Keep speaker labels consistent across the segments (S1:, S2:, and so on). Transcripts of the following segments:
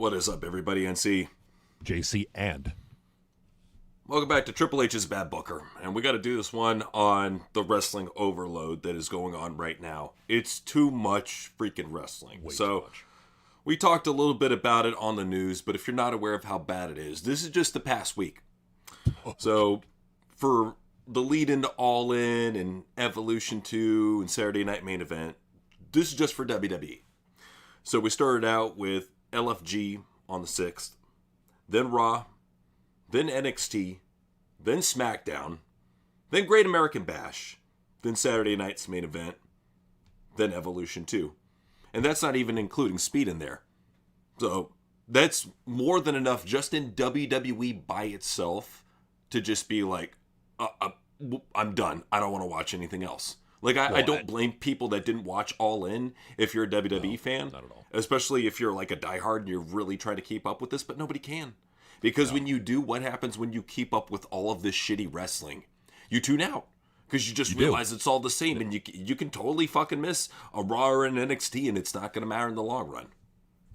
S1: What is up, everybody? NC.
S2: JC and
S1: Welcome back to Triple H's Bad Booker. And we got to do this one on the wrestling overload that is going on right now. It's too much freaking wrestling.
S2: Way too much.
S1: We talked a little bit about it on the news, but if you're not aware of how bad it is, this is just the past week. So for the lead into All In and Evolution 2 and Saturday Night Main Event, this is just for WWE. So we started out with LFG on the 6th, then Raw, then NXT, then SmackDown, then Great American Bash, then Saturday Night's Main Event, then Evolution 2. And that's not even including Speed in there. So that's more than enough just in WWE by itself to just be like, I'm done. I don't want to watch anything else. Like, I don't blame people that didn't watch All In if you're a WWE fan.
S2: Not at all.
S1: Especially if you're like a diehard and you're really trying to keep up with this, but nobody can. Because when you do, what happens when you keep up with all of this shitty wrestling? You tune out. Because you just realize it's all the same, and you can totally fucking miss a Raw or an NXT, and it's not going to matter in the long run.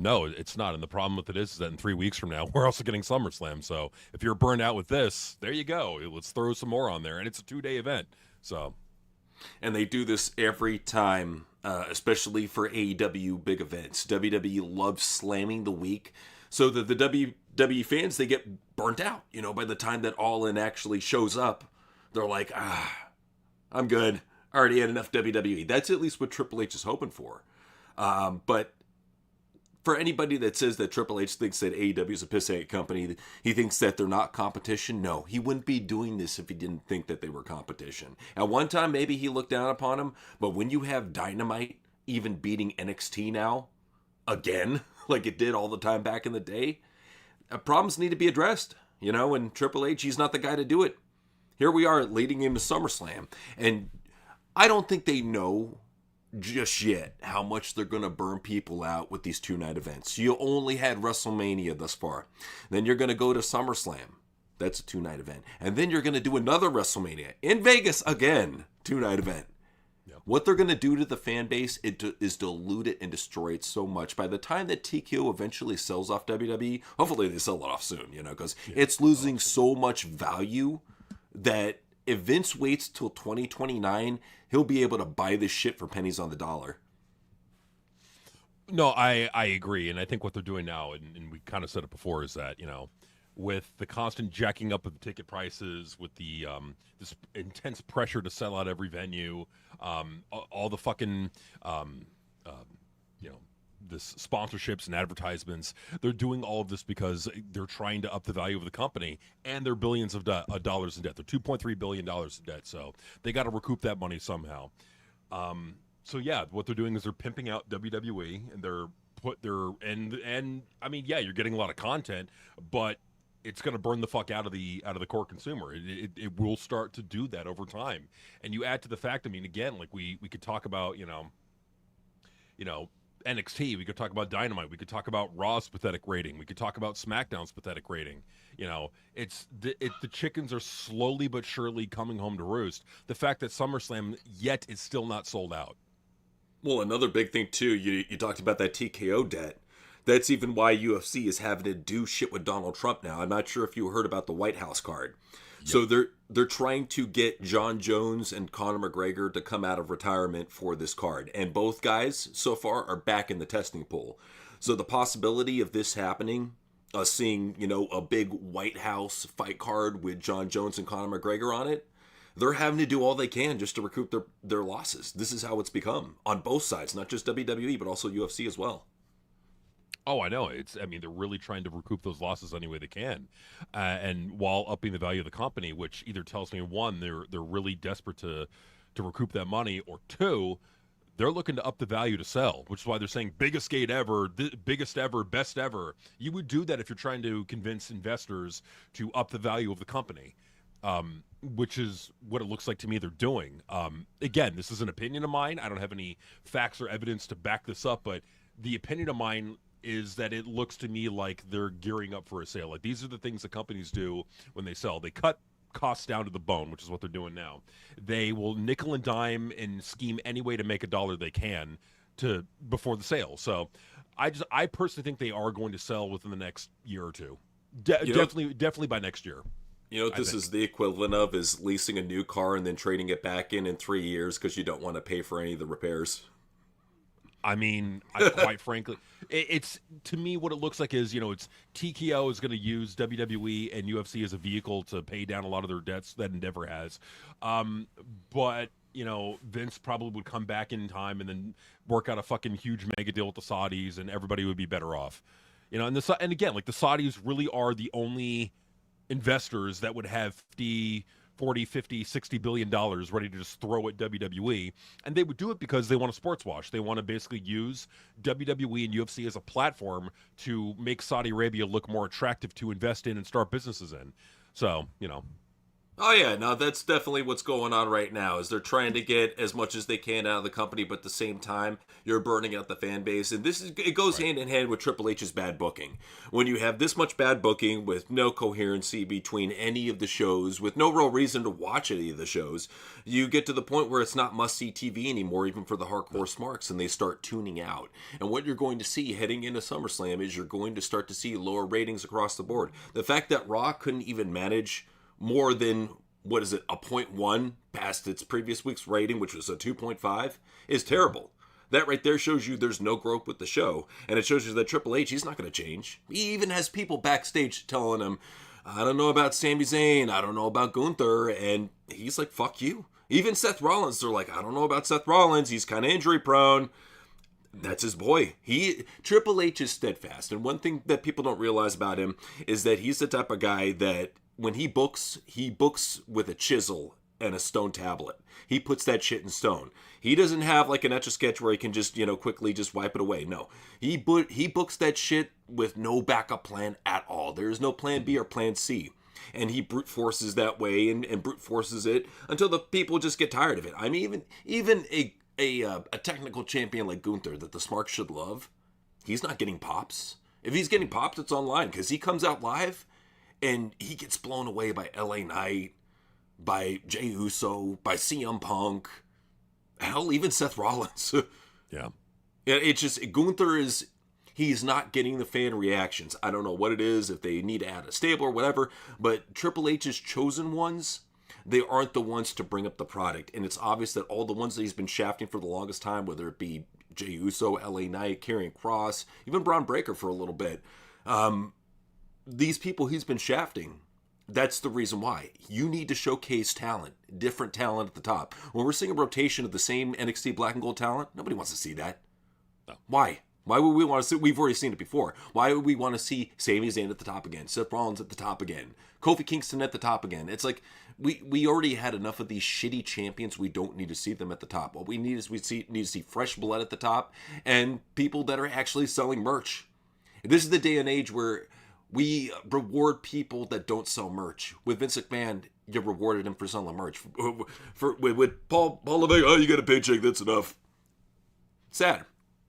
S2: No, it's not. And the problem with it is that in 3 weeks from now, we're also getting SummerSlam. So if you're burned out with this, there you go. Let's throw some more on there. And it's a 2-day event. So,
S1: and they do this every time, especially for AEW big events. WWE loves slamming the week so that the WWE fans, they get burnt out. You know, by the time that All In actually shows up, they're like, I'm good. I already had enough WWE. That's at least what Triple H is hoping for. But for anybody that says that Triple H thinks that AEW is a pissant company, he thinks that they're not competition, no. He wouldn't be doing this if he didn't think that they were competition. At one time, maybe he looked down upon them, but when you have Dynamite even beating NXT now, again, like it did all the time back in the day, problems need to be addressed. You know, and Triple H, he's not the guy to do it. Here we are leading into SummerSlam, and I don't think they know just yet how much they're going to burn people out with these 2-night events. You only had WrestleMania thus far. Then you're going to go to SummerSlam. That's a 2-night event. And then you're going to do another WrestleMania in Vegas again, 2-night event. Yep. What they're going to do to the fan base is dilute it and destroy it so much. By the time that TKO eventually sells off WWE, hopefully they sell it off soon, you know, because it's losing so much value that if Vince waits till 2029, he'll be able to buy this shit for pennies on the dollar.
S2: No, I agree. And I think what they're doing now, and we kind of said it before, is that, you know, with the constant jacking up of the ticket prices, with the this intense pressure to sell out every venue, all the fucking, you know, this sponsorships and advertisements, they're doing all of this because they're trying to up the value of the company, and they're billions of dollars in debt. They're $2.3 billion in debt, so they got to recoup that money somehow. So yeah, what they're doing is they're pimping out WWE, and and I mean, yeah, you're getting a lot of content, but it's going to burn the fuck out of the core consumer. It will start to do that over time. And you add to the fact, I mean, again, like we could talk about, you know, NXT, we could talk about Dynamite, we could talk about Raw's pathetic rating, we could talk about SmackDown's pathetic rating. You know, the chickens are slowly but surely coming home to roost. The fact that SummerSlam yet is still not sold out.
S1: Well, another big thing too, you talked about that TKO debt. That's even why UFC is having to do shit with Donald Trump now. I'm not sure if you heard about the White House card. Yep. So they're trying to get John Jones and Conor McGregor to come out of retirement for this card. And both guys so far are back in the testing pool. So the possibility of this happening, seeing, you know, a big White House fight card with John Jones and Conor McGregor on it, they're having to do all they can just to recoup their losses. This is how it's become on both sides, not just WWE, but also UFC as well.
S2: Oh, I know. They're really trying to recoup those losses any way they can, and while upping the value of the company, which either tells me, one, they're really desperate to recoup that money, or two, they're looking to up the value to sell, which is why they're saying biggest gate ever, biggest ever, best ever. You would do that if you're trying to convince investors to up the value of the company, which is what it looks like to me they're doing. Again, this is an opinion of mine. I don't have any facts or evidence to back this up, but the opinion of mine is that it looks to me like they're gearing up for a sale. Like, these are the things that companies do when they sell. They cut costs down to the bone, which is what they're doing now. They will nickel and dime and scheme any way to make a dollar they can before the sale. So I personally think they are going to sell within the next year or two.
S1: You know,
S2: Definitely by next year.
S1: you know what
S2: I
S1: this
S2: think.
S1: is the equivalent of is leasing a new car and then trading it back in 3 years because you don't want to pay for any of the repairs.
S2: I mean, quite frankly, it's to me what it looks like is it's TKO is going to use WWE and UFC as a vehicle to pay down a lot of their debts that Endeavor has, but Vince probably would come back in time and then work out a fucking huge mega deal with the Saudis, and everybody would be better off. And again, like the Saudis really are the only investors that would have 50, 40, 50, 60 billion dollars ready to just throw at WWE, and they would do it because they want to sports wash. They want to basically use WWE and UFC as a platform to make Saudi Arabia look more attractive to invest in and start businesses in. So,
S1: Oh yeah, no, that's definitely what's going on right now. Is they're trying to get as much as they can out of the company, but at the same time, you're burning out the fan base, and it goes
S2: right.
S1: hand in hand with Triple H's bad booking. When you have this much bad booking with no coherency between any of the shows, with no real reason to watch any of the shows, you get to the point where it's not must-see TV anymore, even for the hardcore smarks, and they start tuning out. And what you're going to see heading into SummerSlam is you're going to start to see lower ratings across the board. The fact that Raw couldn't even manage more than, what is it, a 0.1 past its previous week's rating, which was a 2.5, is terrible. That right there shows you there's no growth with the show. And it shows you that Triple H, he's not going to change. He even has people backstage telling him, I don't know about Sami Zayn, I don't know about Gunther, and he's like, fuck you. Even Seth Rollins, they're like, I don't know about Seth Rollins, he's kind of injury prone. That's his boy. Triple H is steadfast. And one thing that people don't realize about him is that he's the type of guy that when he books with a chisel and a stone tablet. He puts that shit in stone. He doesn't have like an Etch-a-Sketch where he can just, quickly just wipe it away. No. He books that shit with no backup plan at all. There's no plan B or plan C. And he brute forces that way and brute forces it until the people just get tired of it. I mean, even a technical champion like Gunther that the Smarks should love, he's not getting pops. If he's getting pops, it's online because he comes out live and he gets blown away by LA Knight, by Jey Uso, by CM Punk, hell, even Seth Rollins.
S2: Yeah.
S1: It's just, Gunther he's not getting the fan reactions. I don't know what it is, if they need to add a stable or whatever, but Triple H's chosen ones, they aren't the ones to bring up the product. And it's obvious that all the ones that he's been shafting for the longest time, whether it be Jey Uso, LA Knight, Karrion Kross, even Braun Breaker for a little bit, these people he's been shafting, that's the reason why. You need to showcase talent, different talent at the top. When we're seeing a rotation of the same NXT Black and Gold talent, nobody wants to see that.
S2: No.
S1: Why? Why would we want to see? We've already seen it before. Why would we want to see Sami Zayn at the top again? Seth Rollins at the top again? Kofi Kingston at the top again? It's like we already had enough of these shitty champions. We don't need to see them at the top. What we need is need to see fresh blood at the top and people that are actually selling merch. This is the day and age where we reward people that don't sell merch. With Vince McMahon, you rewarded him for selling merch. With Paul Levesque, oh, you got a paycheck, that's enough. Sad.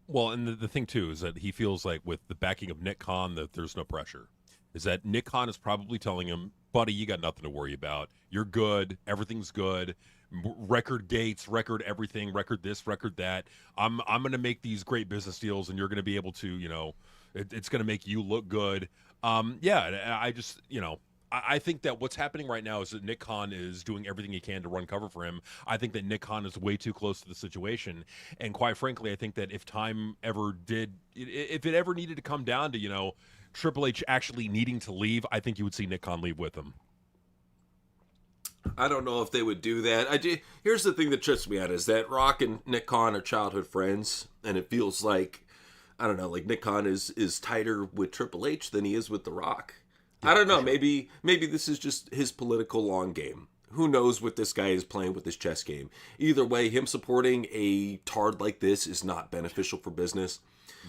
S2: Well, and the thing too is that he feels like with the backing of Nick Khan that there's no pressure. Is that Nick Khan is probably telling him, buddy, you got nothing to worry about. You're good. Everything's good. Record dates, record everything, record this, record that. I'm going to make these great business deals, and you're going to be able to, it's going to make you look good. I just, I think that what's happening right now is that Nick Khan is doing everything he can to run cover for him. I think that Nick Khan is way too close to the situation. And quite frankly, I think that if it ever needed to come down to, Triple H actually needing to leave, I think you would see Nick Khan leave with him.
S1: I don't know if they would do that. Here's the thing that trips me out is that Rock and Nick Khan are childhood friends, and it feels like, I don't know, like Nick Khan is tighter with Triple H than he is with The Rock. I don't know. Maybe this is just his political long game. Who knows what this guy is playing with this chess game. Either way, him supporting a tard like this is not beneficial for business.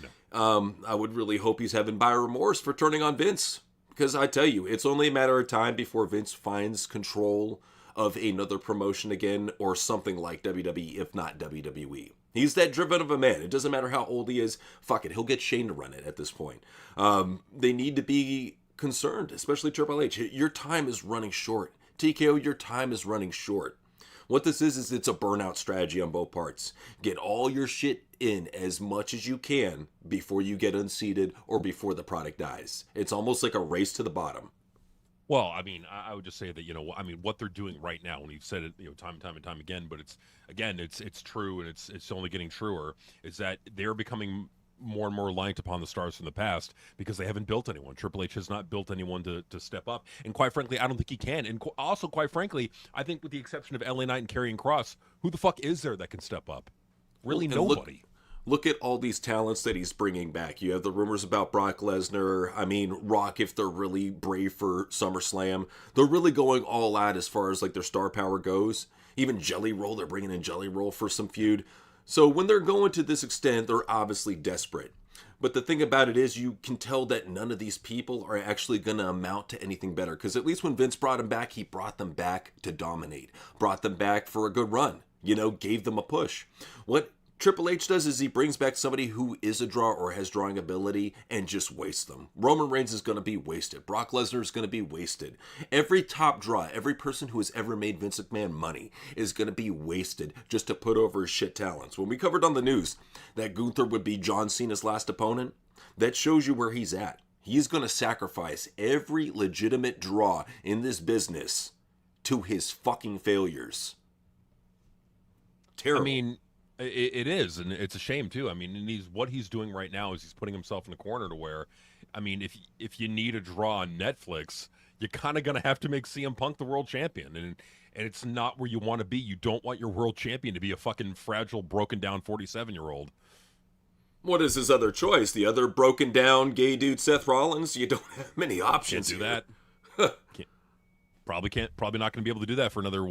S1: No. I would really hope he's having buyer remorse for turning on Vince. Because I tell you, it's only a matter of time before Vince finds control of another promotion again or something like WWE, if not WWE. He's that driven of a man. It doesn't matter how old he is. Fuck it. He'll get Shane to run it at this point. They need to be concerned, especially Triple H. Your time is running short. TKO, your time is running short. What this is it's a burnout strategy on both parts. Get all your shit in as much as you can before you get unseated or before the product dies. It's almost like a race to the bottom.
S2: Well, I mean, I would just say that, I mean, what they're doing right now, and you've said it, time and time and time again, but it's true, and it's only getting truer, is that they're becoming more and more reliant upon the stars from the past because they haven't built anyone. Triple H has not built anyone to step up, and quite frankly, I don't think he can. And also, quite frankly, I think with the exception of LA Knight and Karrion Kross, who the fuck is there that can step up? Really, nobody.
S1: Look at all these talents that he's bringing back. You have the rumors about Brock Lesnar. I mean, Rock, if they're really brave for SummerSlam. They're really going all out as far as like their star power goes. Even Jelly Roll, they're bringing in Jelly Roll for some feud. So when they're going to this extent, they're obviously desperate. But the thing about it is you can tell that none of these people are actually going to amount to anything better. Because at least when Vince brought them back, he brought them back to dominate. Brought them back for a good run. Gave them a push. What Triple H does is he brings back somebody who is a draw or has drawing ability and just wastes them. Roman Reigns is going to be wasted. Brock Lesnar is going to be wasted. Every top draw, every person who has ever made Vince McMahon money is going to be wasted just to put over his shit talents. When we covered on the news that Gunther would be John Cena's last opponent, that shows you where he's at. He's going to sacrifice every legitimate draw in this business to his fucking failures. Terrible.
S2: I mean, it is, and it's a shame too. I mean, and what he's doing right now is he's putting himself in a corner to where, I mean, if you need a draw on Netflix, you're kind of gonna have to make CM Punk the world champion, and it's not where you want to be. You don't want your world champion to be a fucking fragile, broken down 47-year-old.
S1: What is his other choice? The other broken down gay dude, Seth Rollins? You don't have many options.
S2: Can't do that. Probably not going to be able to do that for another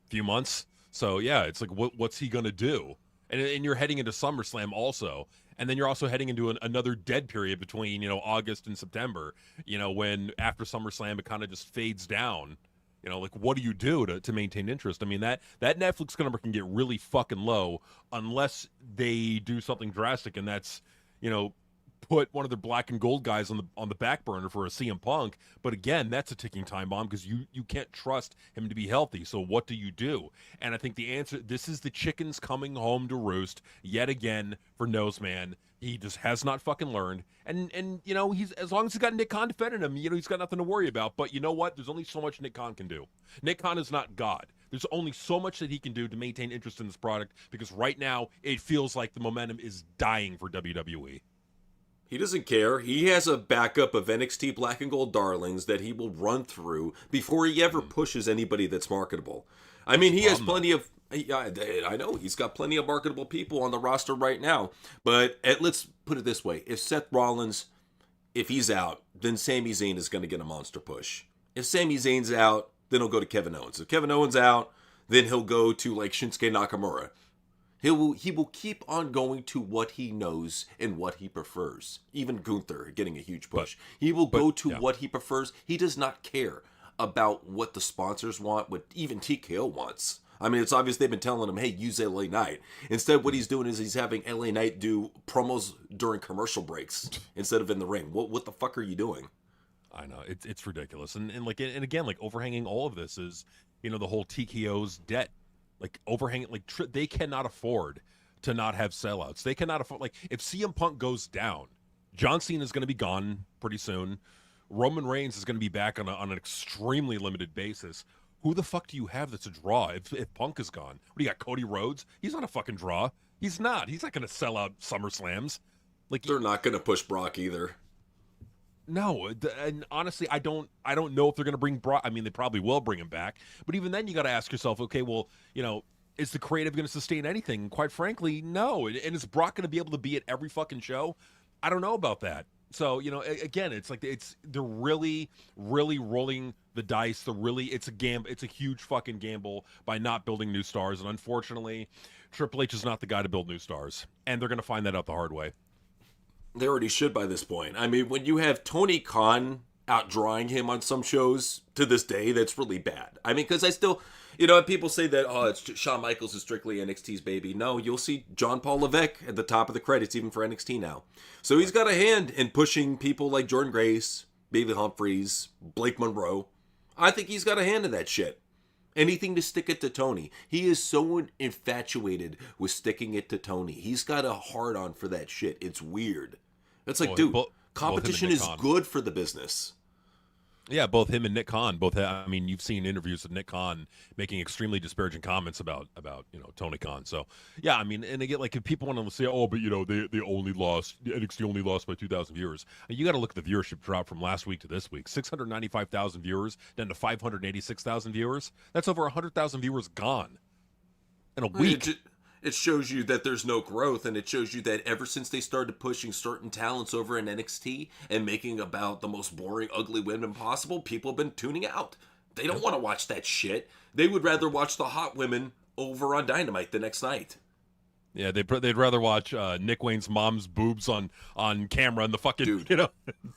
S2: few months. So yeah, it's like what's he gonna do? And you're heading into SummerSlam also, and then you're also heading into another dead period between August and September. When after SummerSlam it kind of just fades down. Like what do you do to maintain interest? I mean that Netflix number can get really fucking low unless they do something drastic, and that's put one of their black and gold guys on the back burner for a CM Punk. But again, that's a ticking time bomb because you can't trust him to be healthy. So what do you do? And I think the answer, this is the chickens coming home to roost yet again for Noseman. He just has not fucking learned. And he's, as long as he's got Nick Khan defending him, he's got nothing to worry about. But you know what? There's only so much Nick Khan can do. Nick Khan is not God. There's only so much that he can do to maintain interest in this product because right now it feels like the momentum is dying for WWE.
S1: He doesn't care. He has a backup of NXT Black and Gold Darlings that he will run through before he ever pushes anybody that's marketable. I mean, he has plenty of... I know, he's got plenty of marketable people on the roster right now. But let's put it this way. If Seth Rollins, if he's out, then Sami Zayn is going to get a monster push. If Sami Zayn's out, then he'll go to Kevin Owens. If Kevin Owens out, then he'll go to like Shinsuke Nakamura. He will keep on going to what he knows and what he prefers. Even Gunther getting a huge push. He will go to what he prefers. He does not care about what the sponsors want, what even TKO wants. I mean, it's obvious they've been telling him, hey, use LA Knight. Instead, what he's doing is he's having LA Knight do promos during commercial breaks instead of in the ring. What the fuck are you doing?
S2: I know. It's ridiculous. And again, like overhanging all of this is, the whole TKO's debt. Like overhanging, they cannot afford to not have sellouts. They cannot afford, if CM Punk goes down, John Cena is going to be gone pretty soon. Roman Reigns is going to be back on an extremely limited basis. Who the fuck do you have that's a draw if Punk is gone? What do you got, Cody Rhodes? He's not a fucking draw. He's not going to sell out SummerSlams.
S1: They're not going to push Brock either.
S2: No, and honestly, I don't know if they're going to bring Brock. I mean, they probably will bring him back, but even then, you got to ask yourself, okay, well, is the creative going to sustain anything? Quite frankly, no. And is Brock going to be able to be at every fucking show? I don't know about that. So, again, it's like they're really, really rolling the dice. It's a huge fucking gamble by not building new stars. And unfortunately, Triple H is not the guy to build new stars, and they're going to find that out the hard way.
S1: They already should by this point. I mean, when you have Tony Khan outdrawing him on some shows to this day, that's really bad. I mean, because I still, people say that, it's Shawn Michaels is strictly NXT's baby. No, you'll see John Paul Levesque at the top of the credits, even for NXT now. So he's got a hand in pushing people like Jordan Grace, Bailey Humphries, Blake Monroe. I think he's got a hand in that shit. Anything to stick it to Tony. He is so infatuated with sticking it to Tony. He's got a hard on for that shit. It's weird. It's like, dude, competition is good for the business.
S2: Yeah, both him and Nick Khan. I mean, you've seen interviews with Nick Khan making extremely disparaging comments about Tony Khan. So yeah, I mean, and again, like if people want to say, oh, but they only lost, NXT only lost by 2,000 viewers. You got to look at the viewership drop from last week to this week: 695,000 viewers down to 586,000 viewers. That's over 100,000 viewers gone in a week.
S1: It shows you that there's no growth, and it shows you that ever since they started pushing certain talents over in NXT and making about the most boring, ugly women possible, people have been tuning out. They don't want to watch that shit. They would rather watch the hot women over on Dynamite the next night.
S2: Yeah, they'd rather watch Nick Wayne's mom's boobs on camera and the fucking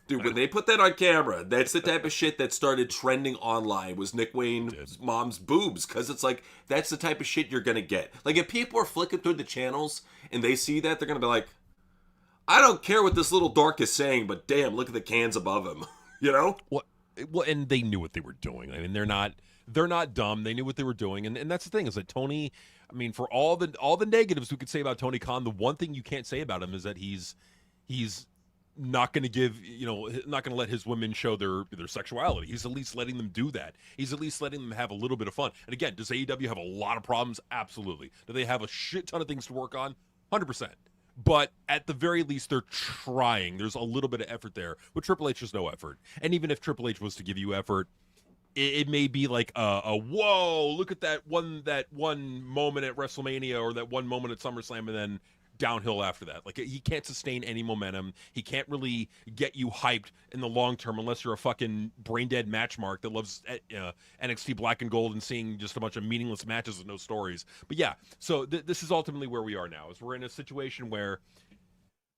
S1: Dude, when they put that on camera, that's the type of shit that started trending online was Nick Wayne's mom's boobs, because it's like that's the type of shit you're gonna get. Like if people are flicking through the channels and they see that, they're gonna be like, I don't care what this little dork is saying, but damn, look at the cans above him.
S2: Well, and they knew what they were doing. I mean, they're not dumb. They knew what they were doing, and that's the thing is that Tony. I mean, for all the negatives we could say about Tony Khan, the one thing you can't say about him is that he's not going to give, not going to let his women show their sexuality. He's at least letting them do that. He's at least letting them have a little bit of fun. And again, does AEW have a lot of problems? Absolutely. Do they have a shit ton of things to work on? 100%. But at the very least, they're trying. There's a little bit of effort there. With Triple H, there's no effort. And even if Triple H was to give you effort, it may be like a whoa, look at that one moment at WrestleMania or that one moment at SummerSlam, and then downhill after that. Like he can't sustain any momentum. He can't really get you hyped in the long term unless you're a fucking brain dead match mark that loves NXT Black and Gold and seeing just a bunch of meaningless matches with no stories. But yeah, so this is ultimately where we are now. Is we're in a situation where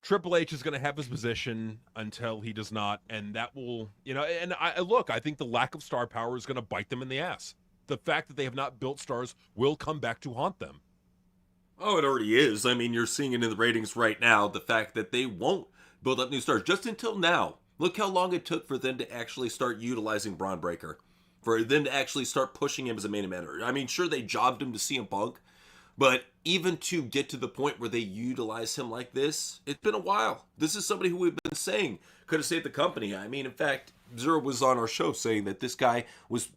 S2: Triple H is going to have his position until he does not, and that will, and I think the lack of star power is going to bite them in the ass. The fact that they have not built stars will come back to haunt them.
S1: Oh, it already is. I mean, you're seeing it in the ratings right now, the fact that they won't build up new stars. Just until now. Look how long it took for them to actually start utilizing Braun Breaker. For them to actually start pushing him as a main eventer. I mean, sure, they jobbed him to CM Punk, but even to get to the point where they utilize him like this, it's been a while. This is somebody who we've been saying could have saved the company. I mean, in fact, Zero was on our show saying that this guy was,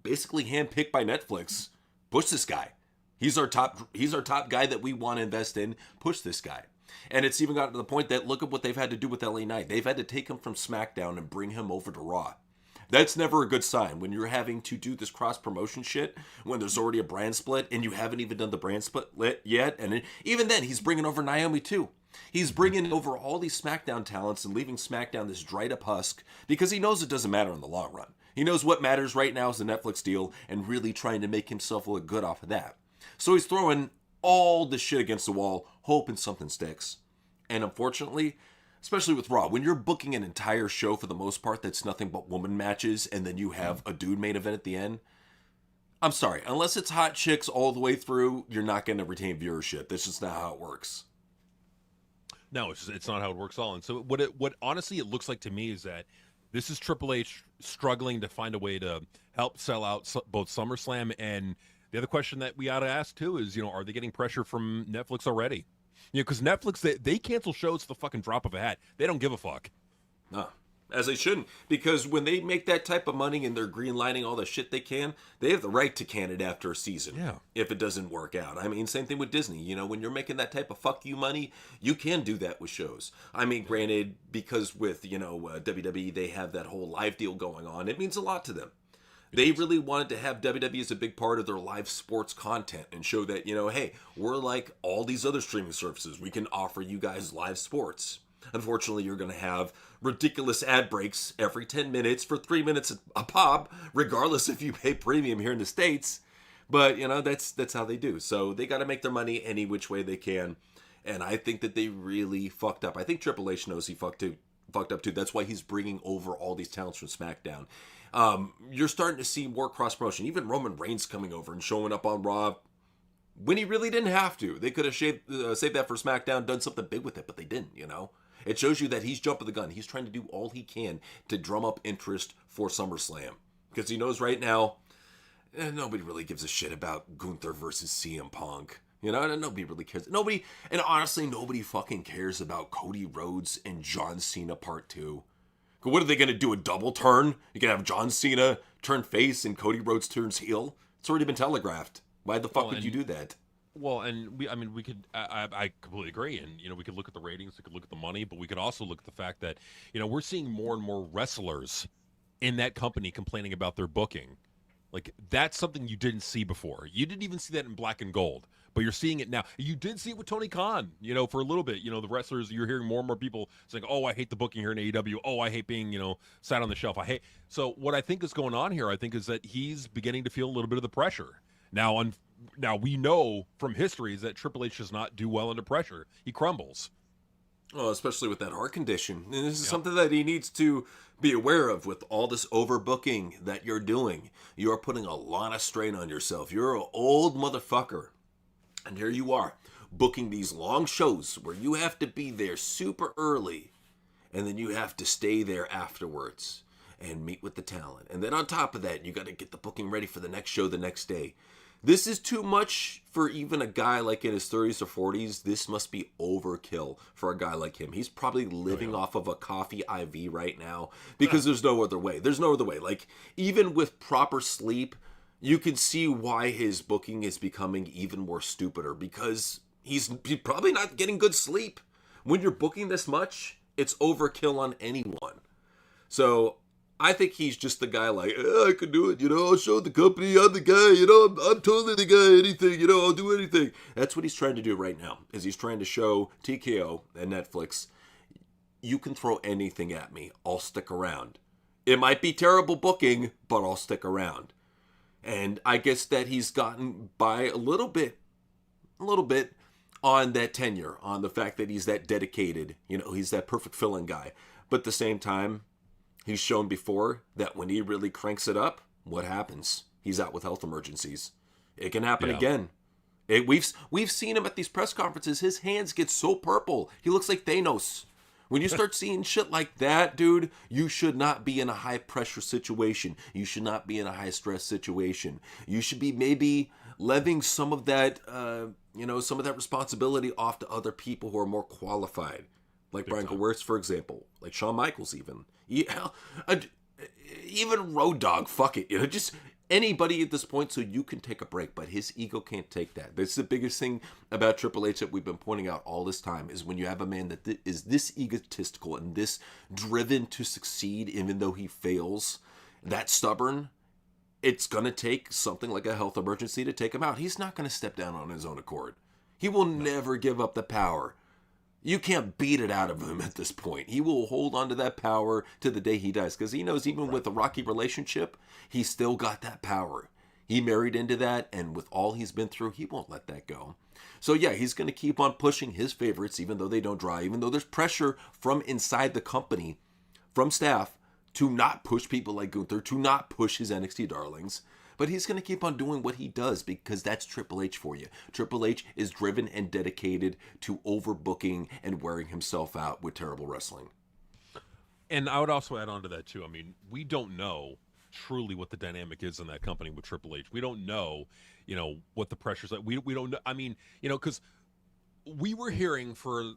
S1: basically handpicked by Netflix. Push this guy. He's our top guy that we want to invest in. Push this guy. And it's even gotten to the point that look at what they've had to do with LA Knight. They've had to take him from SmackDown and bring him over to Raw. That's never a good sign when you're having to do this cross-promotion shit when there's already a brand split and you haven't even done the brand split yet. And even then, he's bringing over Naomi too. He's bringing over all these SmackDown talents and leaving SmackDown this dried-up husk because he knows it doesn't matter in the long run. He knows what matters right now is the Netflix deal and really trying to make himself look good off of that. So he's throwing all the shit against the wall, hoping something sticks. And unfortunately, especially with Raw, when you're booking an entire show for the most part that's nothing but woman matches and then you have a dude main event at the end, I'm sorry, unless it's hot chicks all the way through, you're not going to retain viewership. That's just not how it works.
S2: No, it's not how it works at all. And so what honestly it looks like to me is that this is Triple H struggling to find a way to help sell out both SummerSlam, and the other question that we ought to ask too is, are they getting pressure from Netflix already? Because Netflix, they cancel shows at the fucking drop of a hat. They don't give a fuck.
S1: No, as they shouldn't. Because when they make that type of money and they're greenlighting all the shit they can, they have the right to can it after a season.
S2: Yeah.
S1: If it doesn't work out. I mean, same thing with Disney. When you're making that type of fuck you money, you can do that with shows. I mean, granted, because with, WWE, they have that whole live deal going on. It means a lot to them. They really wanted to have WWE as a big part of their live sports content and show that, hey, we're like all these other streaming services. We can offer you guys live sports. Unfortunately, you're going to have ridiculous ad breaks every 10 minutes for 3 minutes a pop, regardless if you pay premium here in the States. But, that's how they do. So they got to make their money any which way they can. And I think that they really fucked up. I think Triple H knows he fucked up too. That's why he's bringing over all these talents from SmackDown. You're starting to see more cross-promotion. Even Roman Reigns coming over and showing up on Raw when he really didn't have to. They could have saved that for SmackDown, done something big with it, but they didn't, It shows you that he's jumping the gun. He's trying to do all he can to drum up interest for SummerSlam. Because he knows right now, nobody really gives a shit about Gunther versus CM Punk. You know, nobody really cares. Nobody, and honestly, nobody fucking cares about Cody Rhodes and John Cena Part 2. What are they going to do, a double turn? You're going to have John Cena turn face and Cody Rhodes turns heel? It's already been telegraphed. Why the fuck would you do that?
S2: Well, and we could, I completely agree. And, we could look at the ratings, we could look at the money, but we could also look at the fact that, we're seeing more and more wrestlers in that company complaining about their booking. Like, that's something you didn't see before. You didn't even see that in Black and Gold, but you're seeing it now. You did see it with Tony Khan, for a little bit. The wrestlers, you're hearing more and more people saying, oh, I hate the booking here in AEW. Oh, I hate being, sat on the shelf. So what I think is going on here, I think, is that he's beginning to feel a little bit of the pressure. Now, we know from history is that Triple H does not do well under pressure. He crumbles.
S1: Oh, especially with that heart condition. And this is something that he needs to be aware of with all this overbooking that you're doing. You are putting a lot of strain on yourself. You're an old motherfucker. And here you are, booking these long shows where you have to be there super early. And then you have to stay there afterwards and meet with the talent. And then on top of that, you got to get the booking ready for the next show the next day. This is too much for even a guy like in his 30s or 40s. This must be overkill for a guy like him. He's probably living off of a coffee IV right now because there's no other way. There's no other way. Like, even with proper sleep, you can see why his booking is becoming even more stupider because he's probably not getting good sleep. When you're booking this much, it's overkill on anyone. So I think he's just the guy like, I can do it, I'll show the company, I'm the guy, I'm totally the guy, anything, I'll do anything. That's what he's trying to do right now, is he's trying to show TKO and Netflix, you can throw anything at me, I'll stick around. It might be terrible booking, but I'll stick around. And I guess that he's gotten by a little bit on that tenure, on the fact that he's that dedicated, he's that perfect fill-in guy. But at the same time, he's shown before that when he really cranks it up, what happens? He's out with health emergencies. It can happen again. We've seen him at these press conferences. His hands get so purple. He looks like Thanos. When you start seeing shit like that, dude, you should not be in a high-pressure situation. You should not be in a high-stress situation. You should be maybe levying some of that, some of that responsibility off to other people who are more qualified. Like Brian Gewirtz, for example. Like Shawn Michaels, even. Even Road Dogg, fuck it. Just anybody at this point so you can take a break. But his ego can't take that. That's the biggest thing about Triple H that we've been pointing out all this time, is when you have a man that is this egotistical and this driven to succeed even though he fails, that stubborn, it's going to take something like a health emergency to take him out. He's not going to step down on his own accord. He will never give up the power. You can't beat it out of him at this point. He will hold on to that power to the day he dies, because he knows even with a rocky relationship, he's still got that power. He married into that, and with all he's been through, he won't let that go. So yeah, he's going to keep on pushing his favorites, even though they don't dry, even though there's pressure from inside the company, from staff, to not push people like Gunther, to not push his NXT darlings. But he's going to keep on doing what he does because that's Triple H for you. Triple H is driven and dedicated to overbooking and wearing himself out with terrible wrestling.
S2: And I would also add on to that, too. I mean, we don't know truly what the dynamic is in that company with Triple H. We don't know, what the pressure's like. We don't know. I mean, because we were hearing for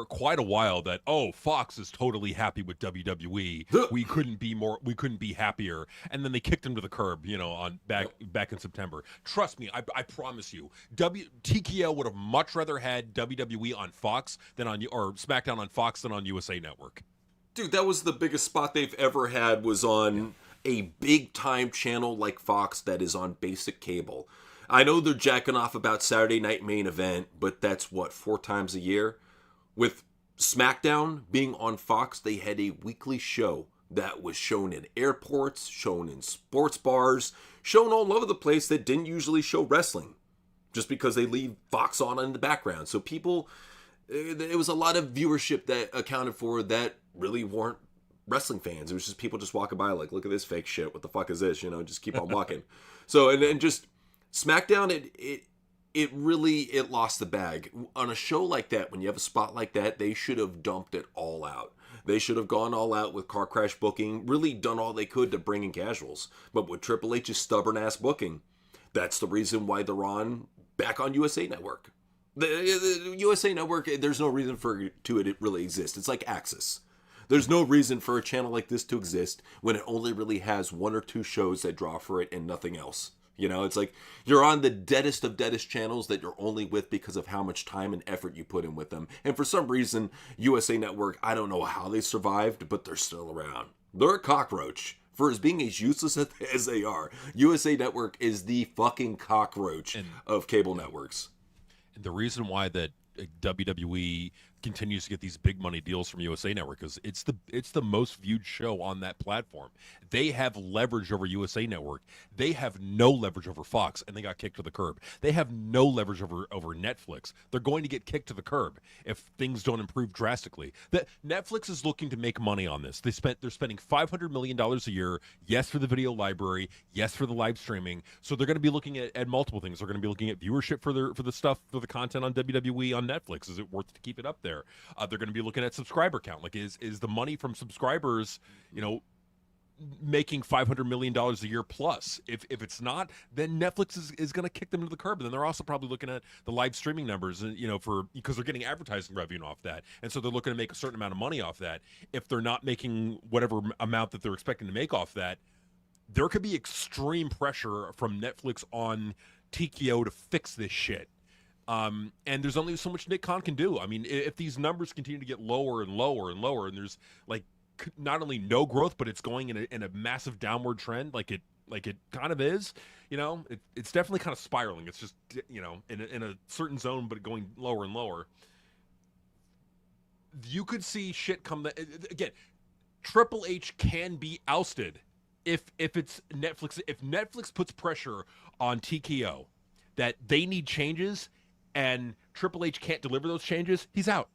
S2: quite a while that, Fox is totally happy with WWE. we couldn't be happier. And then they kicked him to the curb, on back in September. Trust me, I promise you, TKO would have much rather had WWE on Fox or SmackDown on Fox than on USA Network.
S1: Dude, that was the biggest spot they've ever had, was on a big time channel like Fox that is on basic cable. I know they're jacking off about Saturday Night Main Event, but that's 4 times a year? With SmackDown being on Fox, they had a weekly show that was shown in airports, shown in sports bars, shown all over the place that didn't usually show wrestling, just because they leave Fox on in the background. So people, it was a lot of viewership that accounted for that really weren't wrestling fans. It was just people just walking by like, look at this fake shit. What the fuck is this? Just keep on walking. So, and just SmackDown, it lost the bag. On a show like that, when you have a spot like that, they should have dumped it all out. They should have gone all out with car crash booking, really done all they could to bring in casuals. But with Triple H's stubborn ass booking, that's the reason why they're back on USA Network. The USA Network, there's no reason for it really exist. It's like Axis. There's no reason for a channel like this to exist when it only really has 1 or 2 shows that draw for it and nothing else. You know, it's like you're on the deadest of deadest channels that you're only with because of how much time and effort you put in with them. And for some reason, USA Network, I don't know how they survived, but they're still around. They're a cockroach. For as being as useless as they are, USA Network is the fucking cockroach of cable networks.
S2: And the reason why that WWE continues to get these big money deals from USA Network is it's the most viewed show on that platform. They have leverage over USA Network. They have no leverage over Fox, and they got kicked to the curb. They have no leverage over Netflix. They're going to get kicked to the curb if things don't improve drastically. Netflix is looking to make money on this. They're spending $500 million a year, yes, for the video library, yes, for the live streaming. So they're going to be looking at multiple things. They're going to be looking at viewership for the content on WWE on Netflix. Is it worth to keep it up there? They're going to be looking at subscriber count. Like, is the money from subscribers, making $500 million a year plus? If it's not, then Netflix is going to kick them to the curb. And then they're also probably looking at the live streaming numbers, because they're getting advertising revenue off that, and so they're looking to make a certain amount of money off that. If they're not making whatever amount that they're expecting to make off that, there could be extreme pressure from Netflix on TKO to fix this shit. And there's only so much Nick Khan can do. I mean, if these numbers continue to get lower and lower and lower, and there's like not only no growth, but it's going in a massive downward trend, like it kind of is, it's definitely kind of spiraling. It's just, in a certain zone, but going lower and lower. You could see shit come again. Triple H can be ousted if it's Netflix. If Netflix puts pressure on TKO that they need changes, and Triple H can't deliver those changes, he's out.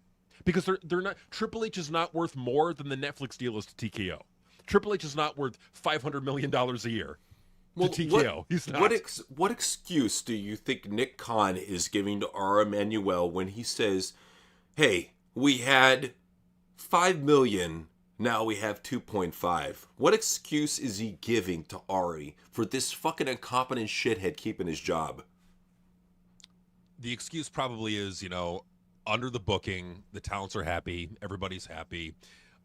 S2: Because they're not. Triple H is not worth more than the Netflix deal is to TKO. Triple H is not worth $500 million a year to TKO. He's not.
S1: What excuse do you think Nick Khan is giving to Ara Emanuel when he says, "Hey, we had 5 million, now we have 2.5"? What excuse is he giving to Ari for this fucking incompetent shithead keeping his job?
S2: The excuse probably is, under the booking, the talents are happy, everybody's happy.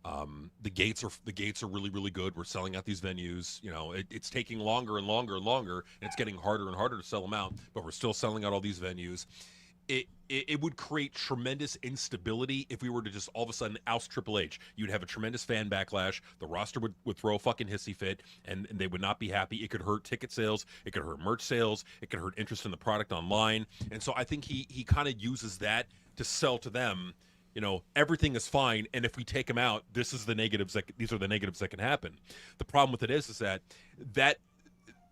S2: The gates are really, really good. We're selling out these venues. It's taking longer and longer and longer, and it's getting harder and harder to sell them out. But we're still selling out all these venues. It would create tremendous instability if we were to just all of a sudden oust Triple H. You'd have a tremendous fan backlash. The roster would throw a fucking hissy fit, and they would not be happy. It could hurt ticket sales. It could hurt merch sales. It could hurt interest in the product online. And so I think he kind of uses that to sell to them, everything is fine, and if we take him out, these are the negatives that can happen. The problem with it is that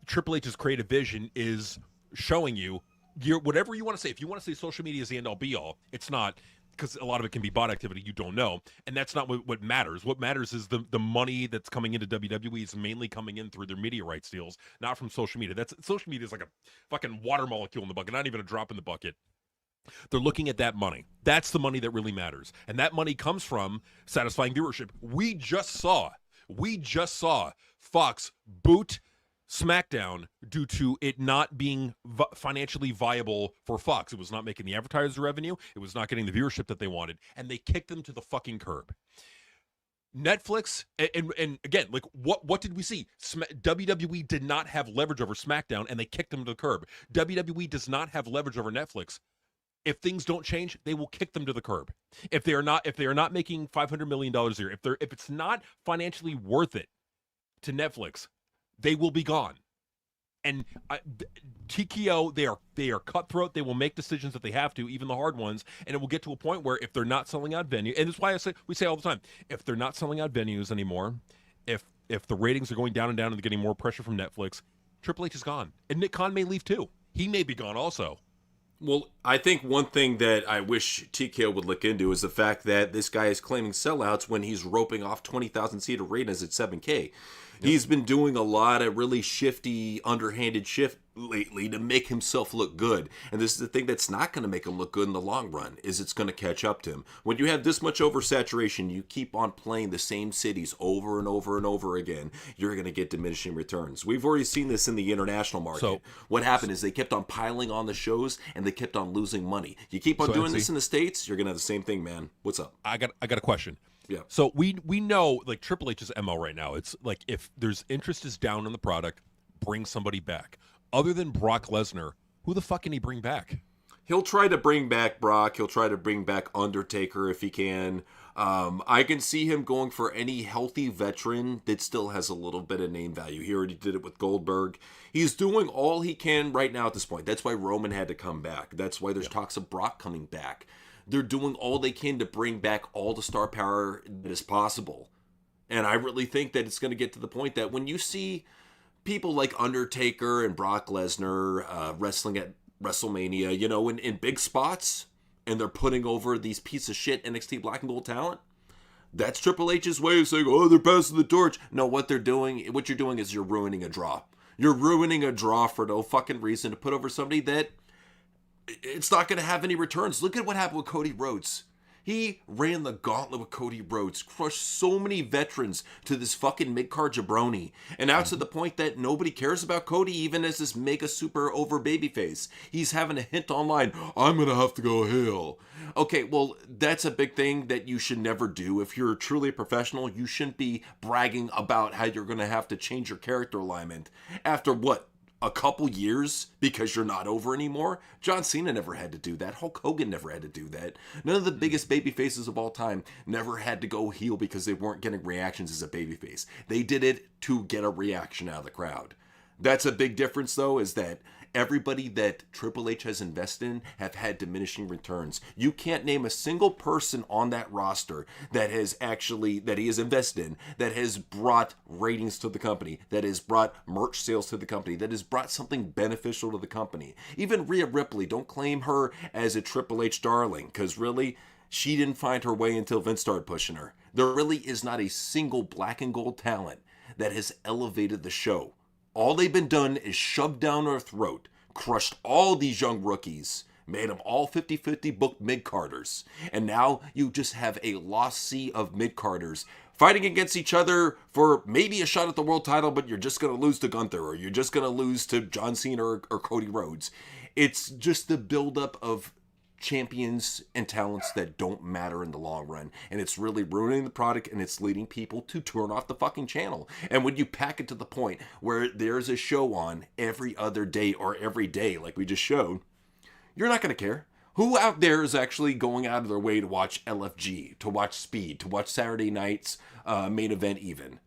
S2: Triple H's creative vision is showing you whatever you want to say. If you want to say social media is the end-all be-all, it's not, because a lot of it can be bot activity you don't know, and that's not what matters. What matters is the money that's coming into WWE is mainly coming in through their media rights deals, not from social media. Social media is like a fucking water molecule in the bucket, not even a drop in the bucket. They're looking at that money. That's the money that really matters. And that money comes from satisfying viewership. We just saw Fox boot SmackDown due to it not being financially viable for Fox. It was not making the advertiser revenue. It was not getting the viewership that they wanted. And they kicked them to the fucking curb. Netflix, and again, like, what did we see? WWE did not have leverage over SmackDown, and they kicked them to the curb. WWE does not have leverage over Netflix. If things don't change, they will kick them to the curb. If they are not making $500 million a year, if it's not financially worth it to Netflix, they will be gone. And TKO, they are cutthroat. They will make decisions that they have to, even the hard ones. And it will get to a point where if they're not selling out venues, and that's why we say all the time, if they're not selling out venues anymore, if the ratings are going down and down and they're getting more pressure from Netflix, Triple H is gone, and Nick Khan may leave too. He may be gone also.
S1: Well, I think one thing that I wish TKO would look into is the fact that this guy is claiming sellouts when he's roping off 20,000 seat arenas at 7K. Yep. He's been doing a lot of really shifty, underhanded lately to make himself look good. And this is the thing that's not going to make him look good in the long run, is it's going to catch up to him. When you have this much oversaturation, you keep on playing the same cities over and over and over again, you're going to get diminishing returns. We've already seen this in the international market.
S2: So,
S1: what happened is they kept on piling on the shows and they kept on losing money. You keep on doing this in the States, you're going to have the same thing, man. What's up?
S2: I got a question.
S1: Yeah.
S2: So we know, like, Triple H's MO right now, it's like, if there's interest is down in the product, bring somebody back. Other than Brock Lesnar, who the fuck can he bring back?
S1: He'll try to bring back Brock. He'll try to bring back Undertaker if he can. I can see him going for any healthy veteran that still has a little bit of name value. He already did it with Goldberg. He's doing all he can right now at this point. That's why Roman had to come back. That's why there's talks of Brock coming back. They're doing all they can to bring back all the star power that is possible. And I really think that it's going to get to the point that when you see people like Undertaker and Brock Lesnar wrestling at WrestleMania, you know, in big spots, and they're putting over these piece of shit NXT Black and Gold talent, that's Triple H's way of saying, oh, they're passing the torch. No, what you're doing is you're ruining a draw. You're ruining a draw for no fucking reason to put over somebody that it's not going to have any returns. Look at what happened with Cody Rhodes. He ran the gauntlet with Cody Rhodes, crushed so many veterans to this fucking mid-card jabroni. And now to the point that nobody cares about Cody, even as this mega super over babyface. He's having a hint online, I'm going to have to go heel. Okay, well, that's a big thing that you should never do. If you're truly a professional, you shouldn't be bragging about how you're going to have to change your character alignment after what? A couple years because you're not over anymore. John Cena never had to do that. Hulk Hogan never had to do that. None of the biggest baby faces of all time never had to go heel because they weren't getting reactions as a babyface. They did it to get a reaction out of the crowd. That's a big difference, though, is that everybody that Triple H has invested in have had diminishing returns. You can't name a single person on that roster that he has invested in, that has brought ratings to the company, that has brought merch sales to the company, that has brought something beneficial to the company. Even Rhea Ripley, don't claim her as a Triple H darling, because really, she didn't find her way until Vince started pushing her. There really is not a single black and gold talent that has elevated the show. All they've been done is shoved down our throat, crushed all these young rookies, made them all 50-50 booked mid-carders. And now you just have a lost sea of mid-carders fighting against each other for maybe a shot at the world title, but you're just going to lose to Gunther, or you're just going to lose to John Cena or Cody Rhodes. It's just the buildup of champions and talents that don't matter in the long run, and it's really ruining the product, and it's leading people to turn off the fucking channel. And when you pack it to the point where there's a show on every other day or every day like we just showed, you're not going to care. Who out there is actually going out of their way to watch LFG, to watch Speed, to watch Saturday night's main event even?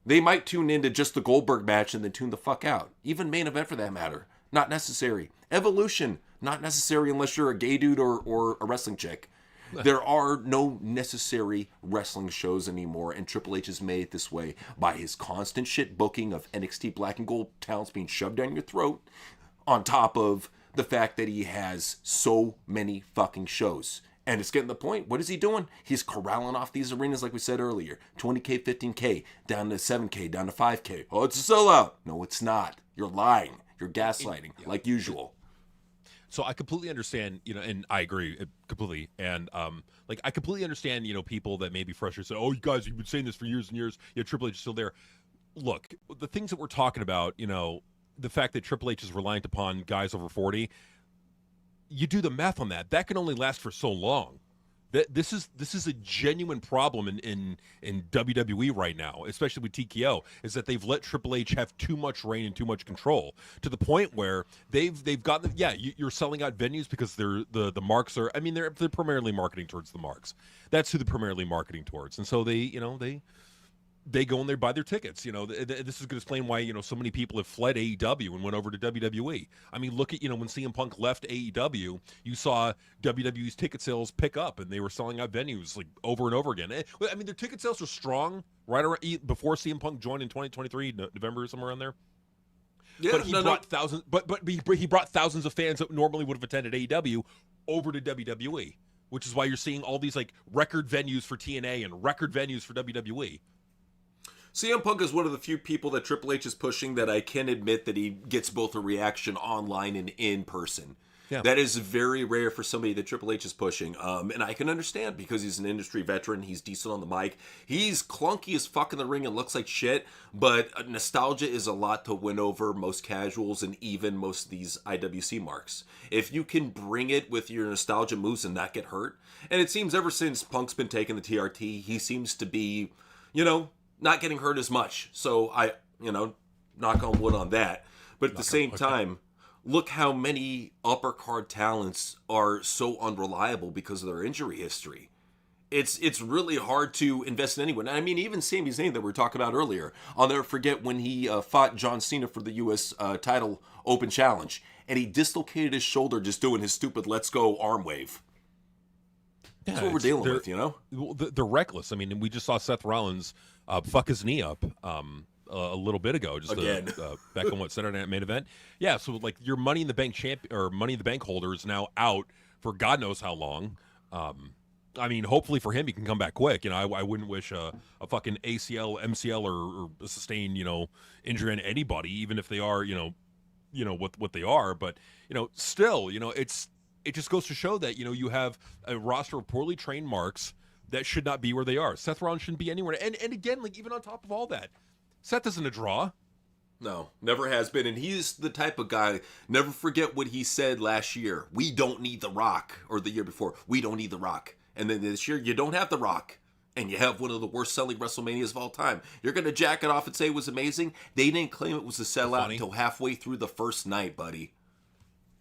S1: They might tune into just the Goldberg match and then tune the fuck out. Even main event for that matter. Not necessary. Evolution, not necessary unless you're a gay dude or a wrestling chick. There are no necessary wrestling shows anymore, and Triple H has made it this way by his constant shit booking of NXT Black and Gold talents being shoved down your throat, on top of the fact that he has so many fucking shows. And it's getting to the point, what is he doing? He's corralling off these arenas like we said earlier. 20K, 15K, down to 7K, down to 5K. Oh, it's a sellout. No, it's not. You're lying. You're gaslighting, like usual.
S2: So I completely understand, and I agree completely. And I completely understand, people that may be frustrated. Say, oh, you guys, you've been saying this for years and years. Yeah, Triple H is still there. Look, the things that we're talking about, the fact that Triple H is reliant upon guys over 40, you do the math on that. That can only last for so long. This is a genuine problem in WWE right now, especially with TKO, is that they've let Triple H have too much reign and too much control to the point where they've gotten you're selling out venues because the marks are, they're primarily marketing towards the marks. That's who they're primarily marketing towards, and so they go and they buy their tickets. This is going to explain why, so many people have fled AEW and went over to WWE. Look at, when CM Punk left AEW, you saw WWE's ticket sales pick up and they were selling out venues like over and over again. Their ticket sales were strong right around before CM Punk joined in 2023, November, somewhere around there. Yeah, but he brought thousands of fans that normally would have attended AEW over to WWE, which is why you're seeing all these like record venues for TNA and record venues for WWE.
S1: CM Punk is one of the few people that Triple H is pushing that I can admit that he gets both a reaction online and in person.
S2: Yeah.
S1: That is very rare for somebody that Triple H is pushing. And I can understand because he's an industry veteran. He's decent on the mic. He's clunky as fuck in the ring and looks like shit. But nostalgia is a lot to win over most casuals and even most of these IWC marks. If you can bring it with your nostalgia moves and not get hurt. And it seems ever since Punk's been taking the TRT, he seems to be, not getting hurt as much. So I, knock on wood on that. But at the same time, look how many upper card talents are so unreliable because of their injury history. It's really hard to invest in anyone. I mean, even Sami Zayn that we were talking about earlier. I'll never forget when he fought John Cena for the U.S. Title Open Challenge, and he dislocated his shoulder just doing his stupid "Let's Go" arm wave. That's what we're dealing with,
S2: They're reckless. I mean, we just saw Seth Rollins fuck his knee up a little bit ago, just
S1: again.
S2: Back on Saturday Night Main Event. Yeah, so like your Money in the Bank Money in the Bank holder is now out for God knows how long. I mean, hopefully for him, he can come back quick. I wouldn't wish a fucking ACL, MCL, or a sustained injury on anybody, even if they are what they are. But still, it just goes to show that you have a roster of poorly trained marks that should not be where they are. Seth Rollins shouldn't be anywhere. And again, like even on top of all that, Seth isn't a draw.
S1: No, never has been. And he's the type of guy, never forget what he said last year. We don't need The Rock. Or the year before. We don't need The Rock. And then this year, you don't have The Rock. And you have one of the worst selling WrestleManias of all time. You're going to jack it off and say it was amazing? They didn't claim it was a sellout until halfway through the first night, buddy.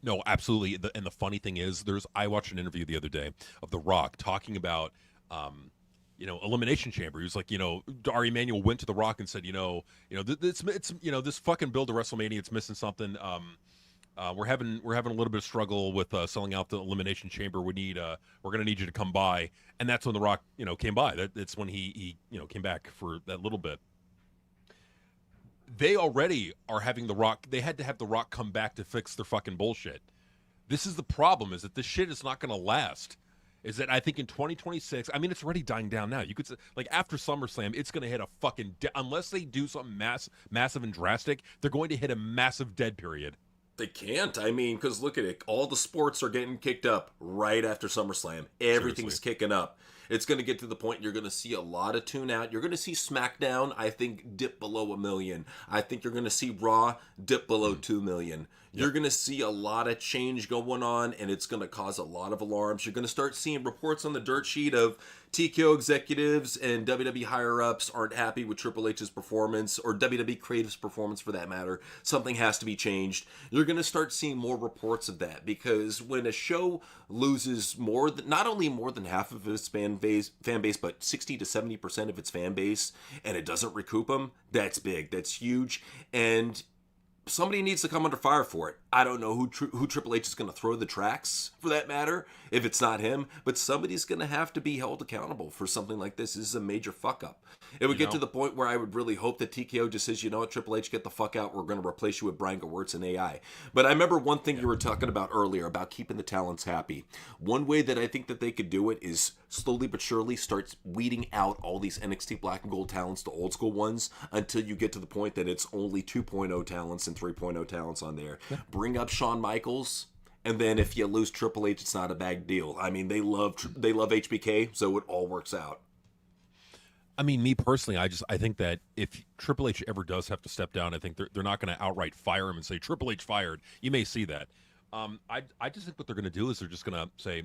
S2: No, absolutely. And the funny thing is, I watched an interview the other day of The Rock talking about Elimination Chamber. He was like, Ari Emanuel went to The Rock and said, it's this fucking build to WrestleMania, it's missing something. We're having a little bit of struggle with selling out the Elimination Chamber. We're gonna need you to come by, and that's when The Rock, came by. That's when he came back for that little bit. They already are having The Rock. They had to have The Rock come back to fix their fucking bullshit. This is the problem: is that this shit is not gonna last. Is that I think in 2026, I mean, it's already dying down now. You could say, like, after SummerSlam, it's going to hit a fucking, unless they do something massive and drastic, they're going to hit a massive dead period.
S1: They can't. I mean, because look at it. All the sports are getting kicked up right after SummerSlam. Everything's kicking up. It's going to get to the point you're going to see a lot of tune out. You're going to see SmackDown, I think, dip below 1 million. I think you're going to see Raw dip below 2 million. You're going to see a lot of change going on, and it's going to cause a lot of alarms. You're going to start seeing reports on the dirt sheet of TKO executives and WWE higher-ups aren't happy with Triple H's performance, or WWE Creative's performance for that matter. Something has to be changed. You're going to start seeing more reports of that, because when a show loses not only more than half of its fan base, but 60 to 70% of its fan base, and it doesn't recoup them, that's big. That's huge. And somebody needs to come under fire for it. I don't know who Triple H is going to throw the tracks, for that matter, if it's not him, but somebody's going to have to be held accountable for something like this. This is a major fuck-up. It would get to the point where I would really hope that TKO just says, you know what, Triple H, get the fuck out. We're going to replace you with Brian Gewirtz and AI. But I remember one thing you were talking about earlier about keeping the talents happy. One way that I think that they could do it is slowly but surely start weeding out all these NXT Black and Gold talents to old school ones until you get to the point that it's only 2.0 talents and 3.0 talents on there. Yeah. Bring up Shawn Michaels, and then if you lose Triple H, it's not a bad deal. I mean, they love HBK, so it all works out.
S2: I mean, me personally, I think that if Triple H ever does have to step down, I think they're not going to outright fire him and say Triple H fired. You may see that. I just think what they're going to do is they're just going to say,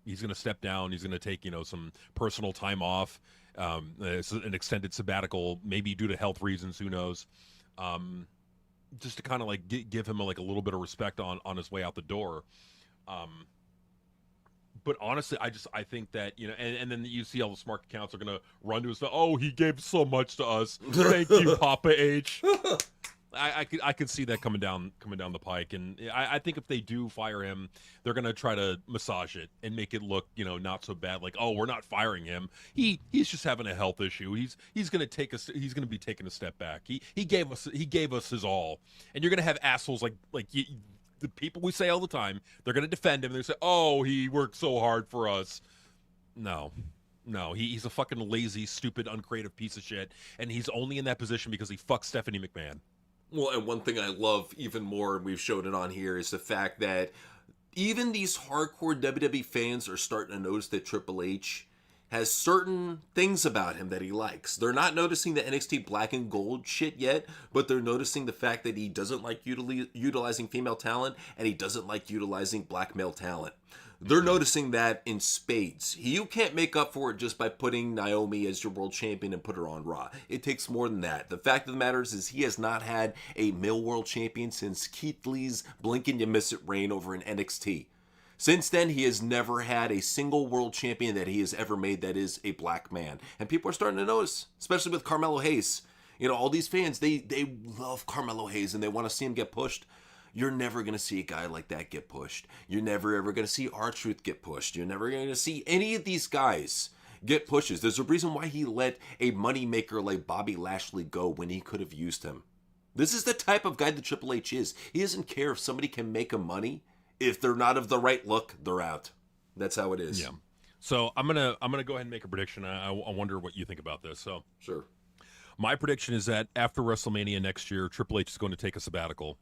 S2: he's going to step down. He's going to take, some personal time off, an extended sabbatical, maybe due to health reasons. Who knows? Just to kind of like give him a little bit of respect on his way out the door. But honestly, I think that, and then you see all the smart accounts are going to run to his, oh, he gave so much to us. Thank you, Papa H. I could see that coming down the pike, and I think if they do fire him, they're gonna try to massage it and make it look not so bad. Like, oh, we're not firing him. He's just having a health issue. He's gonna be taking a step back. He gave us his all, and you're gonna have assholes like the people we say all the time. They're gonna defend him. They say, oh, he worked so hard for us. No. No, he's a fucking lazy, stupid, uncreative piece of shit, and he's only in that position because he fucked Stephanie McMahon.
S1: Well, and one thing I love even more, and we've showed it on here, is the fact that even these hardcore WWE fans are starting to notice that Triple H has certain things about him that he likes. They're not noticing the NXT black and gold shit yet, but they're noticing the fact that he doesn't like utilizing female talent and he doesn't like utilizing black male talent. They're noticing that in spades. You can't make up for it just by putting Naomi as your world champion and put her on Raw. It takes more than that. The fact of the matter is he has not had a male world champion since Keith Lee's blink and you miss it reign over in NXT. Since then, he has never had a single world champion that he has ever made that is a black man. And people are starting to notice, especially with Carmelo Hayes. You know, all these fans, they love Carmelo Hayes and they want to see him get pushed. You're never going to see a guy like that get pushed. You're never ever going to see R-Truth get pushed. You're never going to see any of these guys get pushes. There's a reason why he let a moneymaker like Bobby Lashley go when he could have used him. This is the type of guy that Triple H is. He doesn't care if somebody can make him money. If they're not of the right look, they're out. That's how it is.
S2: Yeah. So I'm gonna go ahead and make a prediction. I wonder what you think about this. So
S1: Sure.
S2: my prediction is that after WrestleMania next year, Triple H is going to take a sabbatical,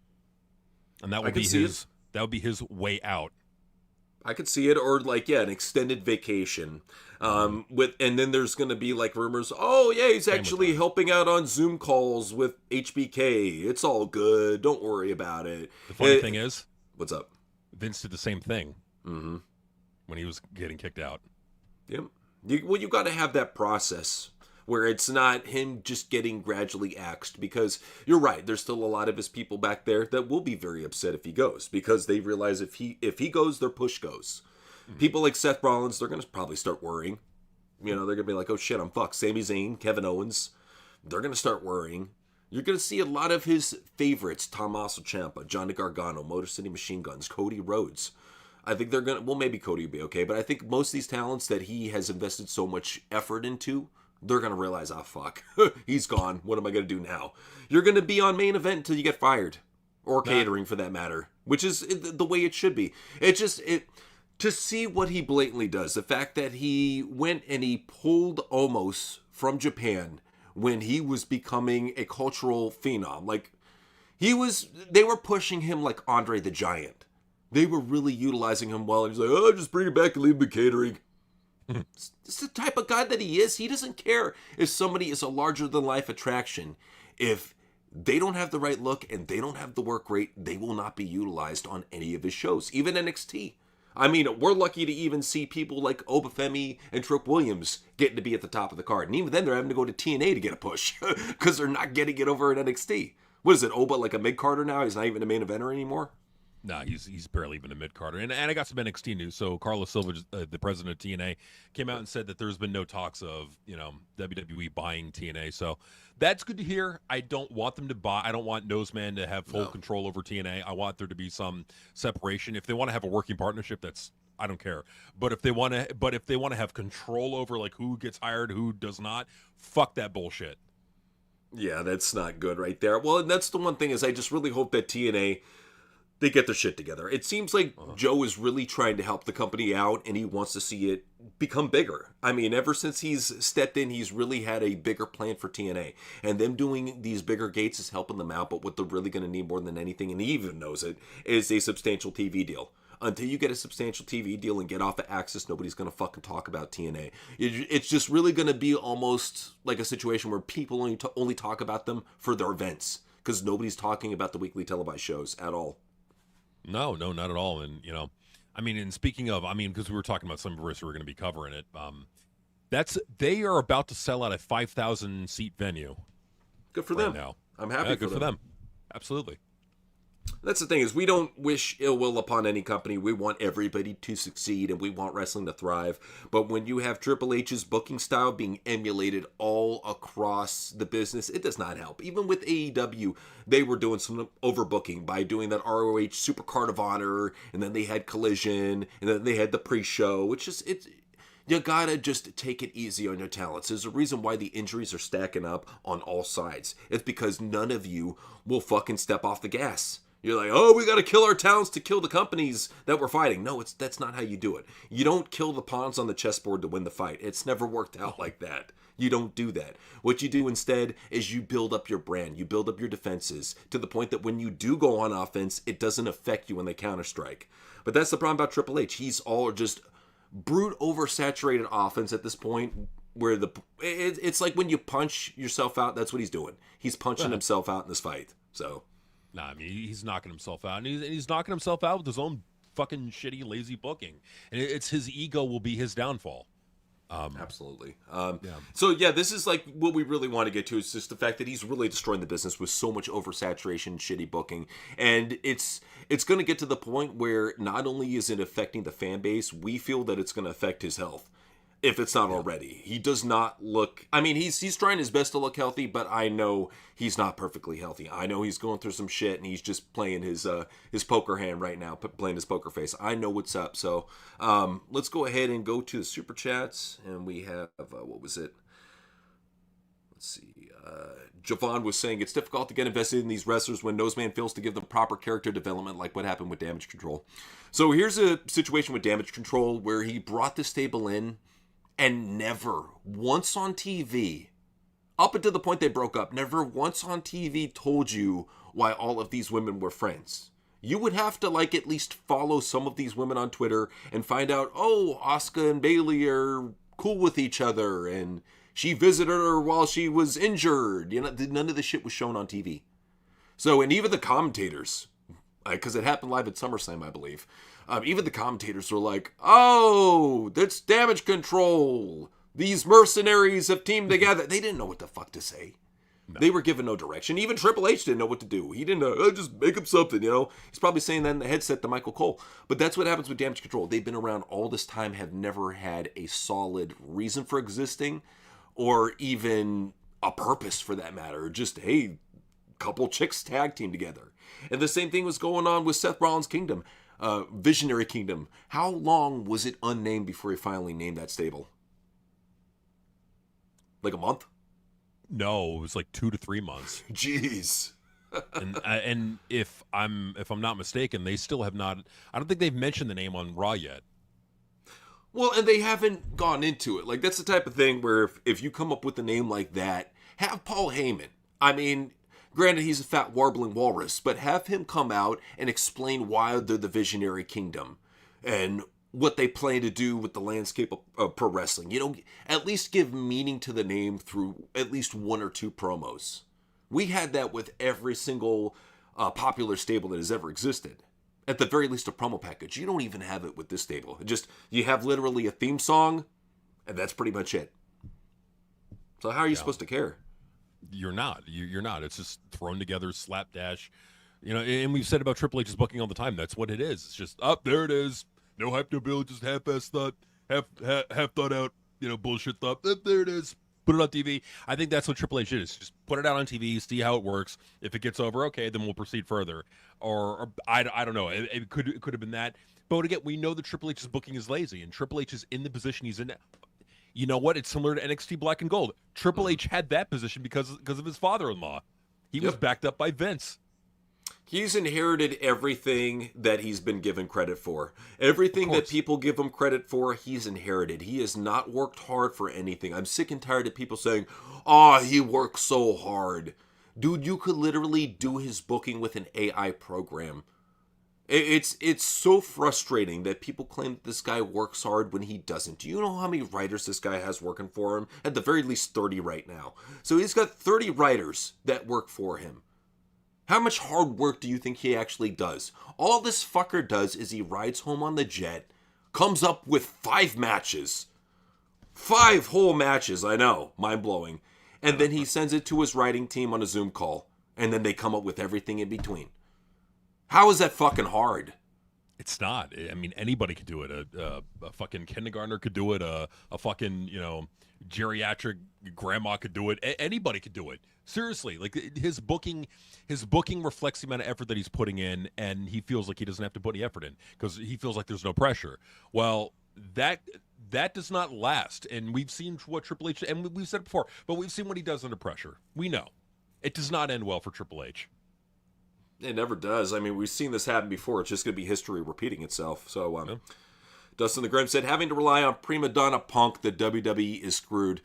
S2: and that
S1: I
S2: will
S1: can
S2: be
S1: see
S2: his way out.
S1: I could see it, or like, yeah, an extended vacation. And then there's going to be like rumors. Oh yeah, he's actually helping out on Zoom calls with HBK. It's all good. Don't worry about it.
S2: The funny thing is,
S1: what's up?
S2: Vince did the same thing
S1: Mm-hmm.
S2: when he was getting kicked out.
S1: Yep. You got to have that process where it's not him just getting gradually axed, because you're right. There's still a lot of his people back there that will be very upset if he goes, because they realize if he goes, their push goes. Mm-hmm. People like Seth Rollins, they're going to probably start worrying. You know, they're going to be like, oh shit, I'm fucked. Sami Zayn, Kevin Owens, they're going to start worrying. You're going to see a lot of his favorites, Tommaso Ciampa, Johnny Gargano, Motor City Machine Guns, Cody Rhodes. I think they're going to, well, maybe Cody will be okay, but I think most of these talents that he has invested so much effort into, they're going to realize, oh, fuck, he's gone. What am I going to do now? You're going to be on main event until you get fired, or catering for that matter, which is the way it should be. To see what he blatantly does, the fact that he went and he pulled Omos from Japan when he was becoming a cultural phenom. Like, they were pushing him like Andre the Giant. They were really utilizing him well. And he's like, oh, just bring it back and leave him catering. It's the type of guy that he is. He doesn't care if somebody is a larger-than-life attraction. If they don't have the right look and they don't have the work rate, they will not be utilized on any of his shows, even NXT. I mean, we're lucky to even see people like Obafemi and Trick Williams getting to be at the top of the card. And even then, they're having to go to TNA to get a push because they're not getting it over at NXT. What is it, Oba like a mid-carder now? He's not even a main eventer anymore?
S2: No, he's barely even a mid-carder. And I got some NXT news. So Carlos Silva, the president of TNA, came out and said that there's been no talks of, WWE buying TNA. So that's good to hear. I don't want them to buy. I don't want Noseman to have full control over TNA. I want there to be some separation. If they want to have a working partnership, I don't care. But if they want to have control over like who gets hired, who does not, fuck that bullshit.
S1: Yeah, that's not good right there. Well, and that's the one thing is I just really hope that TNA, they get their shit together. It seems like Joe is really trying to help the company out, and he wants to see it become bigger. I mean, ever since he's stepped in, he's really had a bigger plan for TNA. And them doing these bigger gates is helping them out, but what they're really going to need more than anything, and he even knows it, is a substantial TV deal. Until you get a substantial TV deal and get off of Access, nobody's going to fucking talk about TNA. It's just really going to be almost like a situation where people only talk about them for their events, because nobody's talking about the weekly televised shows at all.
S2: No, not at all. And, and speaking of, because we were talking about some of us who are going to be covering it, they are about to sell out a 5,000 seat venue.
S1: Good for them. Now. I'm happy
S2: for them. Absolutely.
S1: That's the thing is we don't wish ill will upon any company. We want everybody to succeed and we want wrestling to thrive. But when you have Triple H's booking style being emulated all across the business, it does not help. Even with AEW, they were doing some overbooking by doing that ROH Super Card of Honor, and then they had Collision, and then they had the pre-show, which is you gotta just take it easy on your talents. There's a reason why the injuries are stacking up on all sides. It's because none of you will fucking step off the gas. You're like, oh, we got to kill our towns to kill the companies that we're fighting. No, that's not how you do it. You don't kill the pawns on the chessboard to win the fight. It's never worked out like that. You don't do that. What you do instead is you build up your brand. You build up your defenses to the point that when you do go on offense, it doesn't affect you when they counterstrike. But that's the problem about Triple H. He's all just brute oversaturated offense at this point where it's like when you punch yourself out, that's what he's doing. He's punching himself out in this fight. So...
S2: Nah, I mean, he's knocking himself out, and he's knocking himself out with his own fucking shitty, lazy booking. And it's his ego will be his downfall.
S1: Absolutely. So, yeah, this is like what we really want to get to is just the fact that he's really destroying the business with so much oversaturation, shitty booking. And it's going to get to the point where not only is it affecting the fan base, we feel that it's going to affect his health. If it's not already. He does not look... I mean, he's trying his best to look healthy, but I know he's not perfectly healthy. I know he's going through some shit, and he's just playing his poker hand right now, playing his poker face. I know what's up. So let's go ahead and go to the Super Chats, and we have... what was it? Let's see. Javon was saying, it's difficult to get invested in these wrestlers when Noseman fails to give them proper character development like what happened with Damage Control. So here's a situation with Damage Control where he brought the stable in, and never once on TV, up until the point they broke up, never once on TV told you why all of these women were friends. You would have to at least follow some of these women on Twitter and find out, oh, Asuka and Bayley are cool with each other and she visited her while she was injured. None of this shit was shown on TV. So, and even the commentators, because it happened live at SummerSlam, I believe. Even the commentators were like, oh, that's Damage Control. These mercenaries have teamed together. They didn't know what the fuck to say. No. They were given no direction. Even Triple H didn't know what to do. He didn't know, just make up something, He's probably saying that in the headset to Michael Cole. But that's what happens with Damage Control. They've been around all this time, have never had a solid reason for existing or even a purpose for that matter. Just, hey, couple chicks tag team together. And the same thing was going on with Seth Rollins' Kingdom. Visionary Kingdom. How long was it unnamed before he finally named that stable? Like a month?
S2: No, it was like 2 to 3 months.
S1: Jeez.
S2: and if I'm not mistaken, they still have not. I don't think they've mentioned the name on Raw yet.
S1: Well, and they haven't gone into it. That's the type of thing where if you come up with a name like that, have Paul Heyman. I mean, granted, he's a fat warbling walrus, but have him come out and explain why they're the Visionary Kingdom and what they plan to do with the landscape of pro wrestling. At least give meaning to the name through at least 1 or 2 promos. We had that with every single popular stable that has ever existed. At the very least, a promo package. You don't even have it with this stable. You have literally a theme song, and that's pretty much it. So how are you supposed to care?
S2: You're not. You're not. It's just thrown together, slapdash. And we've said about Triple H's booking all the time. That's what it is. It's just, there it is. No hype, no build, just half-assed thought, half thought out, bullshit thought. There it is. Put it on TV. I think that's what Triple H is. Just put it out on TV, see how it works. If it gets over, okay, then we'll proceed further. Or I don't know. It could have been that. But again, we know that Triple H's booking is lazy, and Triple H is in the position he's in. You know what? It's similar to NXT Black and Gold. Triple H had that position because of his father-in-law. He was backed up by Vince.
S1: He's inherited everything that he's been given credit for. Everything that people give him credit for, he's inherited. He has not worked hard for anything. I'm sick and tired of people saying, he works so hard. Dude, you could literally do his booking with an AI program. It's so frustrating that people claim that this guy works hard when he doesn't. Do you know how many writers this guy has working for him? At the very least 30 right now. So he's got 30 writers that work for him. How much hard work do you think he actually does? All this fucker does is he rides home on the jet, comes up with 5 matches. 5 whole matches, I know, mind-blowing. And then he sends it to his writing team on a Zoom call. And then they come up with everything in between. How is that fucking hard?
S2: It's not. I mean, anybody could do it. A fucking kindergartner could do it. A fucking, geriatric grandma could do it. Anybody could do it. Seriously, his booking reflects the amount of effort that he's putting in, and he feels like he doesn't have to put any effort in because he feels like there's no pressure. Well, that does not last, and we've seen what Triple H, and we've said it before, but we've seen what he does under pressure. We know it does not end well for Triple H.
S1: It never does. I mean, we've seen this happen before. It's just going to be history repeating itself. So,
S2: Yeah.
S1: Dustin the Grim said, having to rely on prima donna Punk, the WWE is screwed.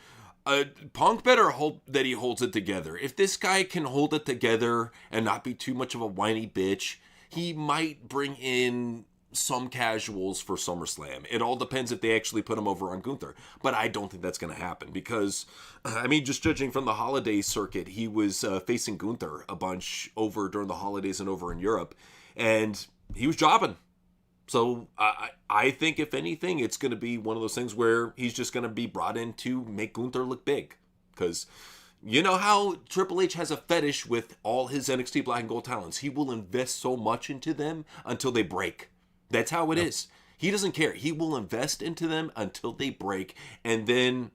S1: Punk better hope that he holds it together. If this guy can hold it together and not be too much of a whiny bitch, he might bring in some casuals for SummerSlam. It all depends if they actually put him over on Gunther. But I don't think that's going to happen because, I mean, just judging from the holiday circuit, he was facing Gunther a bunch over during the holidays and over in Europe, and he was jobbing. So I think, if anything, it's going to be one of those things where he's just going to be brought in to make Gunther look big. Because you know how Triple H has a fetish with all his NXT Black and Gold talents. He will invest so much into them until they break. That's how it is. He doesn't care. He will invest into them until they break. And then,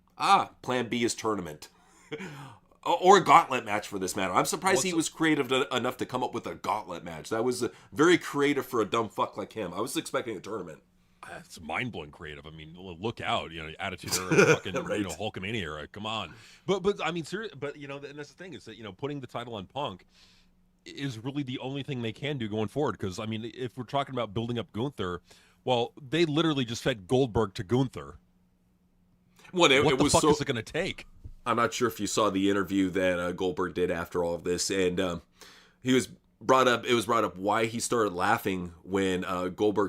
S1: plan B is tournament. Or a gauntlet match for this matter. I'm surprised he was creative enough to come up with a gauntlet match. That was very creative for a dumb fuck like him. I was expecting a tournament.
S2: It's mind-blowing creative. I mean, look out, Attitude Era, fucking,
S1: Right.
S2: Hulkamania era. Come on. But I mean, seriously, but, and that's the thing is that, putting the title on Punk is really the only thing they can do going forward. Because, I mean, if we're talking about building up Gunther, well, they literally just fed Goldberg to Gunther.
S1: What
S2: the fuck is it going to take?
S1: I'm not sure if you saw the interview that Goldberg did after all of this, and he was brought up. It was brought up why he started laughing when Gunther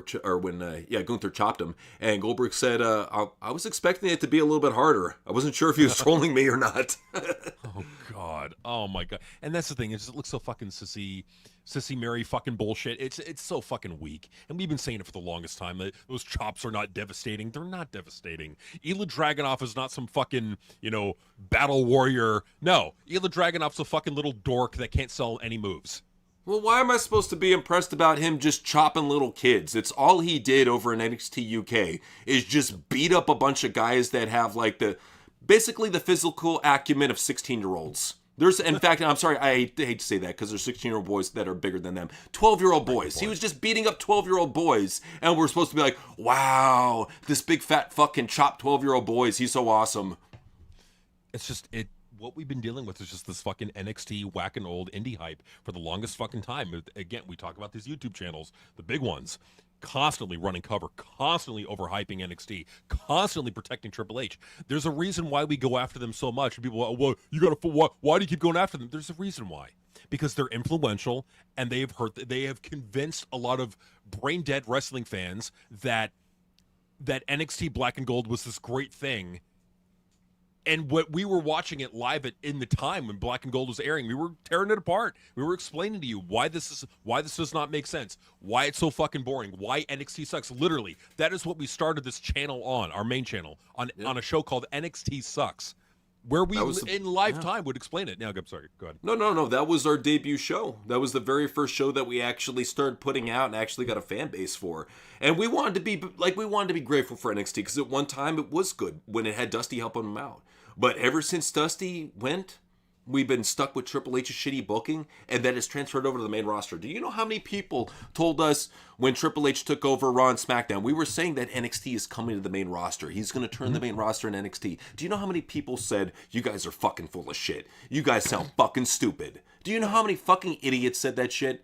S1: chopped him, and Goldberg said, "I was expecting it to be a little bit harder. I wasn't sure if he was trolling me or not."
S2: Oh God! Oh my God! And that's the thing. It looks so fucking sissy Mary fucking bullshit. It's so fucking weak. And we've been saying it for the longest time that those chops are not devastating. They're not devastating. Ilya Dragunov is not some fucking battle warrior. No, Ilya Dragunov's a fucking little dork that can't sell any moves.
S1: Well, why am I supposed to be impressed about him just chopping little kids? It's all he did over in NXT UK is just beat up a bunch of guys that have basically the physical acumen of 16-year-olds. In fact, I'm sorry, I hate to say that because there's 16-year-old boys that are bigger than them. 12-year-old boys. He was just beating up 12-year-old boys, and we're supposed to be like, wow, this big fat fucking chopped 12-year-old boys. He's so awesome.
S2: It's just, what we've been dealing with is just this fucking NXT whacking old indie hype for the longest fucking time. Again, we talk about these YouTube channels, the big ones, constantly running cover, constantly overhyping NXT, constantly protecting Triple H. There's a reason why we go after them so much. People are, well, why do you keep going after them? There's a reason why. Because they're influential, and they have convinced a lot of brain dead wrestling fans that NXT Black and Gold was this great thing. And what we were watching it live in the time when Black and Gold was airing, we were tearing it apart. We were explaining to you why this does not make sense, why it's so fucking boring, why NXT sucks. Literally, that is what we started this channel on, our main channel, on a show called NXT Sucks, where we in live time would explain it. Now, I'm sorry, go ahead.
S1: No. That was our debut show. That was the very first show that we actually started putting out and actually got a fan base for. And we wanted to be grateful for NXT because at one time it was good when it had Dusty helping them out. But ever since Dusty went, we've been stuck with Triple H's shitty booking, and that is transferred over to the main roster. Do you know how many people told us when Triple H took over Raw and SmackDown, we were saying that NXT is coming to the main roster. He's going to turn the main roster in NXT. Do you know how many people said, you guys are fucking full of shit. You guys sound fucking stupid. Do you know how many fucking idiots said that shit?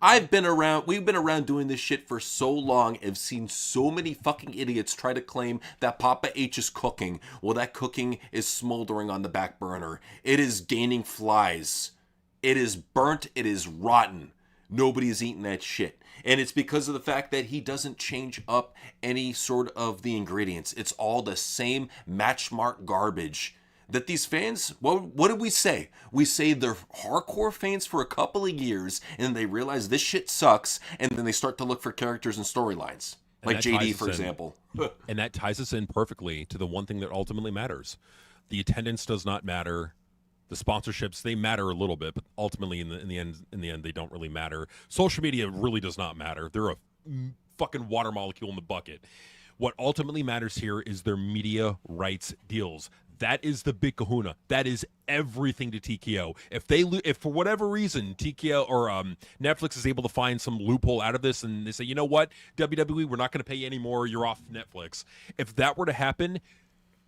S1: We've been around doing this shit for so long and seen so many fucking idiots try to claim that Papa H is cooking. Well, that cooking is smoldering on the back burner. It is gaining flies. It is burnt. It is rotten. Nobody's eating that shit. And it's because of the fact that he doesn't change up any sort of the ingredients. It's all the same matchmark garbage. That these fans, what did we say? We say they're hardcore fans for a couple of years, and they realize this shit sucks, and then they start to look for characters and storylines. Like JD, for example.
S2: And that ties us in perfectly to the one thing that ultimately matters. The attendance does not matter. The sponsorships, they matter a little bit, but ultimately in the end, they don't really matter. Social media really does not matter. They're a fucking water molecule in the bucket. What ultimately matters here is their media rights deals. That is the big kahuna. That is everything to TKO. If for whatever reason TKO or Netflix is able to find some loophole out of this, and they say, you know what, WWE, we're not going to pay you anymore. You're off Netflix. If that were to happen,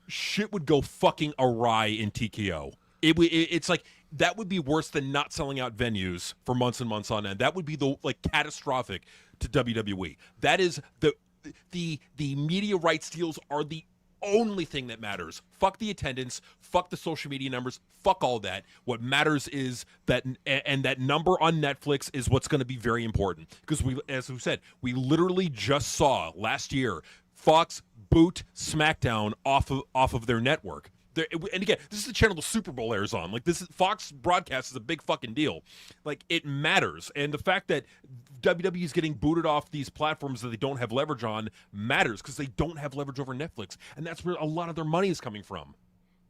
S2: shit would go fucking awry in TKO. It's like that would be worse than not selling out venues for months and months on end. That would be the like catastrophic to WWE. That is the media rights deals are the only thing that matters. Fuck the attendance, fuck the social media numbers, fuck all that. What matters is that, and that number on Netflix is what's going to be very important, because we, as we said, we literally just saw last year Fox boot SmackDown off of their network. And again, this is the channel the Super Bowl airs on. Like, this is Fox broadcast is a big fucking deal. Like, it matters. And the fact that WWE is getting booted off these platforms that they don't have leverage on matters, because they don't have leverage over Netflix. And that's where a lot of their money is coming from.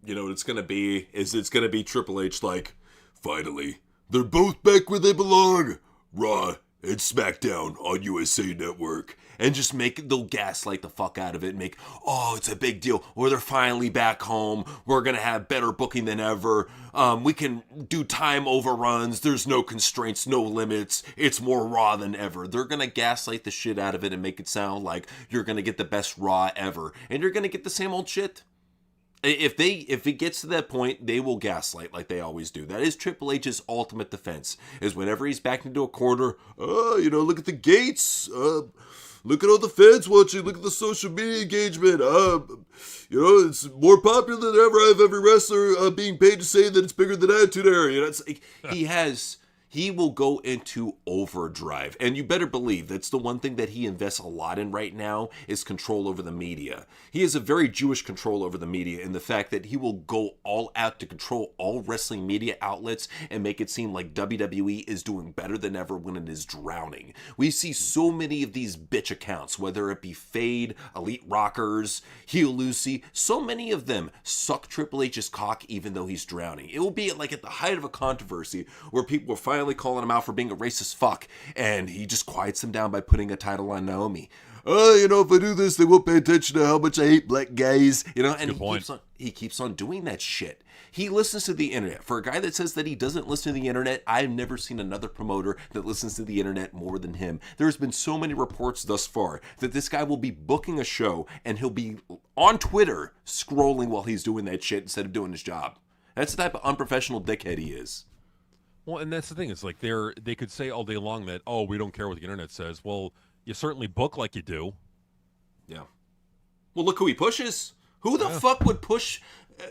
S1: You know what it's going to be? It's going to be Triple H like, finally, they're both back where they belong. Raw and SmackDown on USA Network. And just they'll gaslight the fuck out of it and make, oh, it's a big deal. Or they're finally back home. We're going to have better booking than ever. We can do time overruns. There's no constraints, no limits. It's more Raw than ever. They're going to gaslight the shit out of it and make it sound like you're going to get the best Raw ever. And you're going to get the same old shit. If it gets to that point, they will gaslight like they always do. That is Triple H's ultimate defense, is whenever he's backed into a corner, look at the gates, look at all the fans watching, look at the social media engagement, it's more popular than ever. I have every wrestler being paid to say that it's bigger than Attitude Era. It's like he will go into overdrive. And you better believe that's the one thing that he invests a lot in right now is control over the media. He has a very Jewish control over the media in the fact that he will go all out to control all wrestling media outlets and make it seem like WWE is doing better than ever when it is drowning. We see so many of these bitch accounts, whether it be Fade, Elite Rockers, Heel Lucy, so many of them suck Triple H's cock even though he's drowning. It will be like at the height of a controversy where people are finally calling him out for being a racist fuck, and he just quiets them down by putting a title on Naomi. If I do this, they won't pay attention to how much I hate black guys. And he keeps on doing that shit. He listens to the internet. For a guy that says that he doesn't listen to the internet, I've never seen another promoter that listens to the internet more than him. There's been so many reports thus far that this guy will be booking a show and he'll be on Twitter scrolling while he's doing that shit instead of doing his job. That's the type of unprofessional dickhead he is.
S2: Well, and that's the thing. It's like they could say all day long that, oh, we don't care what the internet says. Well, you certainly book like you do.
S1: Yeah. Well, look who he pushes. Who the fuck would push?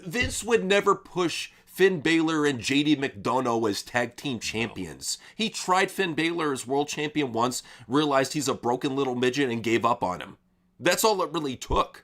S1: Vince would never push Finn Balor and JD McDonough as tag team champions. He tried Finn Balor as world champion once, realized he's a broken little midget, and gave up on him. That's all it really took.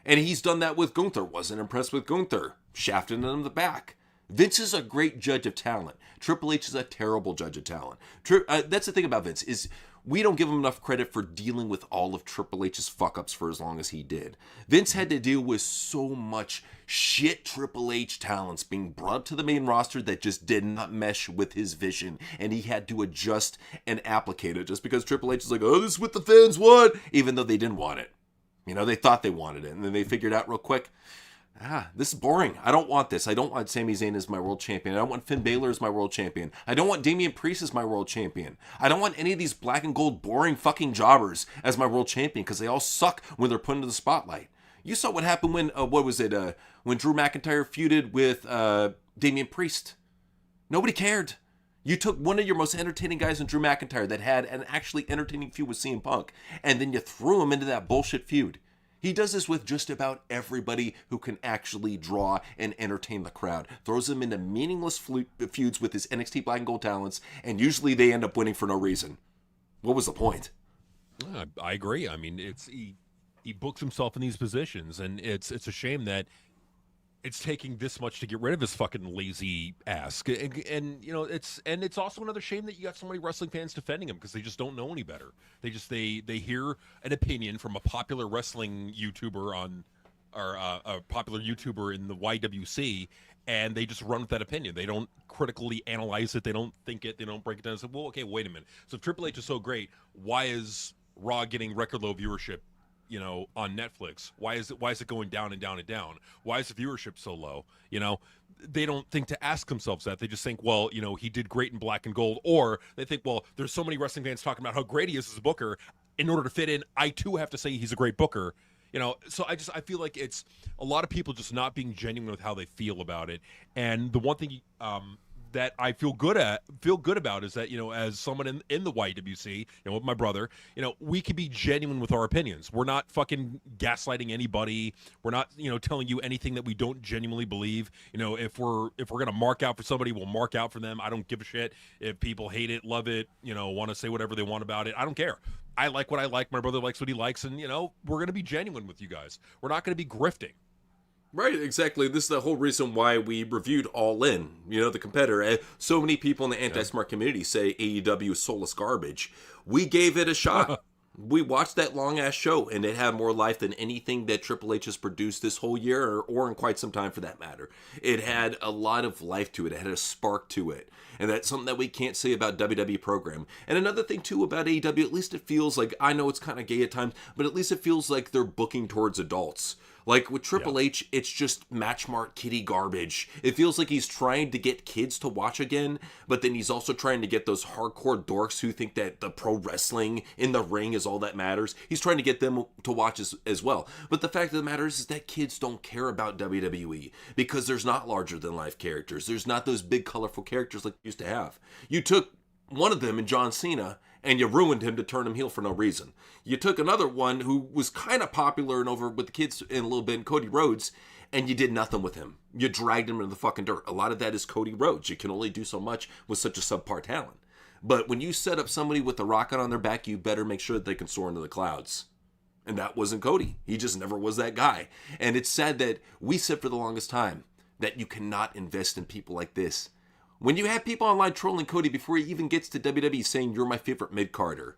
S1: And he's done that with Gunther. Wasn't impressed with Gunther. Shafted him in the back. Vince is a great judge of talent. Triple H is a terrible judge of talent. That's the thing about Vince, is we don't give him enough credit for dealing with all of Triple H's fuck-ups for as long as he did. Vince had to deal with so much shit Triple H talents being brought to the main roster that just did not mesh with his vision, and he had to adjust and applicate it just because Triple H is like, oh, this is what the fans want, even though they didn't want it. They thought they wanted it, and then they figured out real quick, this is boring. I don't want this. I don't want Sami Zayn as my world champion. I don't want Finn Balor as my world champion. I don't want Damian Priest as my world champion. I don't want any of these black and gold boring fucking jobbers as my world champion because they all suck when they're put into the spotlight. You saw what happened when, when Drew McIntyre feuded with Damian Priest. Nobody cared. You took one of your most entertaining guys in Drew McIntyre that had an actually entertaining feud with CM Punk, and then you threw him into that bullshit feud. He does this with just about everybody who can actually draw and entertain the crowd. Throws them into meaningless feuds with his NXT Black and Gold talents, and usually they end up winning for no reason. What was the point?
S2: I agree. I mean, he books himself in these positions, and it's a shame that it's taking this much to get rid of his fucking lazy ass. And it's also another shame that you got so many wrestling fans defending him because they just don't know any better. They hear an opinion from a popular wrestling YouTuber a popular YouTuber in the YWC, and they just run with that opinion. They don't critically analyze it. They don't think it. They don't break it down and say, well, okay, wait a minute. So if Triple H is so great, why is Raw getting record low viewership on Netflix? Why is it going down and down and down? Why is the viewership so low? They don't think to ask themselves that. They just think, well, he did great in Black and Gold, or they think, well, there's so many wrestling fans talking about how great he is as a booker. In order to fit in, I too have to say he's a great booker. So I feel like it's a lot of people just not being genuine with how they feel about it. And the one thing that I feel good about is that, as someone in the YWC, with my brother, we can be genuine with our opinions. We're not fucking gaslighting anybody. We're not, telling you anything that we don't genuinely believe. If we're gonna mark out for somebody, we'll mark out for them. I don't give a shit if people hate it, love it, want to say whatever they want about it. I don't care. I like what I like. My brother likes what he likes, and we're gonna be genuine with you guys. We're not gonna be grifting.
S1: Right, exactly. This is the whole reason why we reviewed All In, the competitor. So many people in the anti-smart community say AEW is soulless garbage. We gave it a shot. We watched that long-ass show, and it had more life than anything that Triple H has produced this whole year, or in quite some time for that matter. It had a lot of life to it. It had a spark to it. And that's something that we can't say about WWE program. And another thing, too, about AEW, at least it feels like, I know it's kind of gay at times, but at least it feels like they're booking towards adults. Like with Triple H, it's just matchmark kiddie garbage. It feels like he's trying to get kids to watch again, but then he's also trying to get those hardcore dorks who think that the pro wrestling in the ring is all that matters. He's trying to get them to watch as well. But the fact of the matter is that kids don't care about WWE because there's not larger than life characters. There's not those big colorful characters like you used to have. You took one of them in John Cena, and you ruined him to turn him heel for no reason. You took another one who was kind of popular and over with the kids in a little bit, Cody Rhodes, and you did nothing with him. You dragged him into the fucking dirt. A lot of that is Cody Rhodes. You can only do so much with such a subpar talent. But when you set up somebody with a rocket on their back, you better make sure that they can soar into the clouds. And that wasn't Cody. He just never was that guy. And it's sad that we said for the longest time that you cannot invest in people like this. When you have people online trolling Cody before he even gets to WWE saying, you're my favorite mid-carder.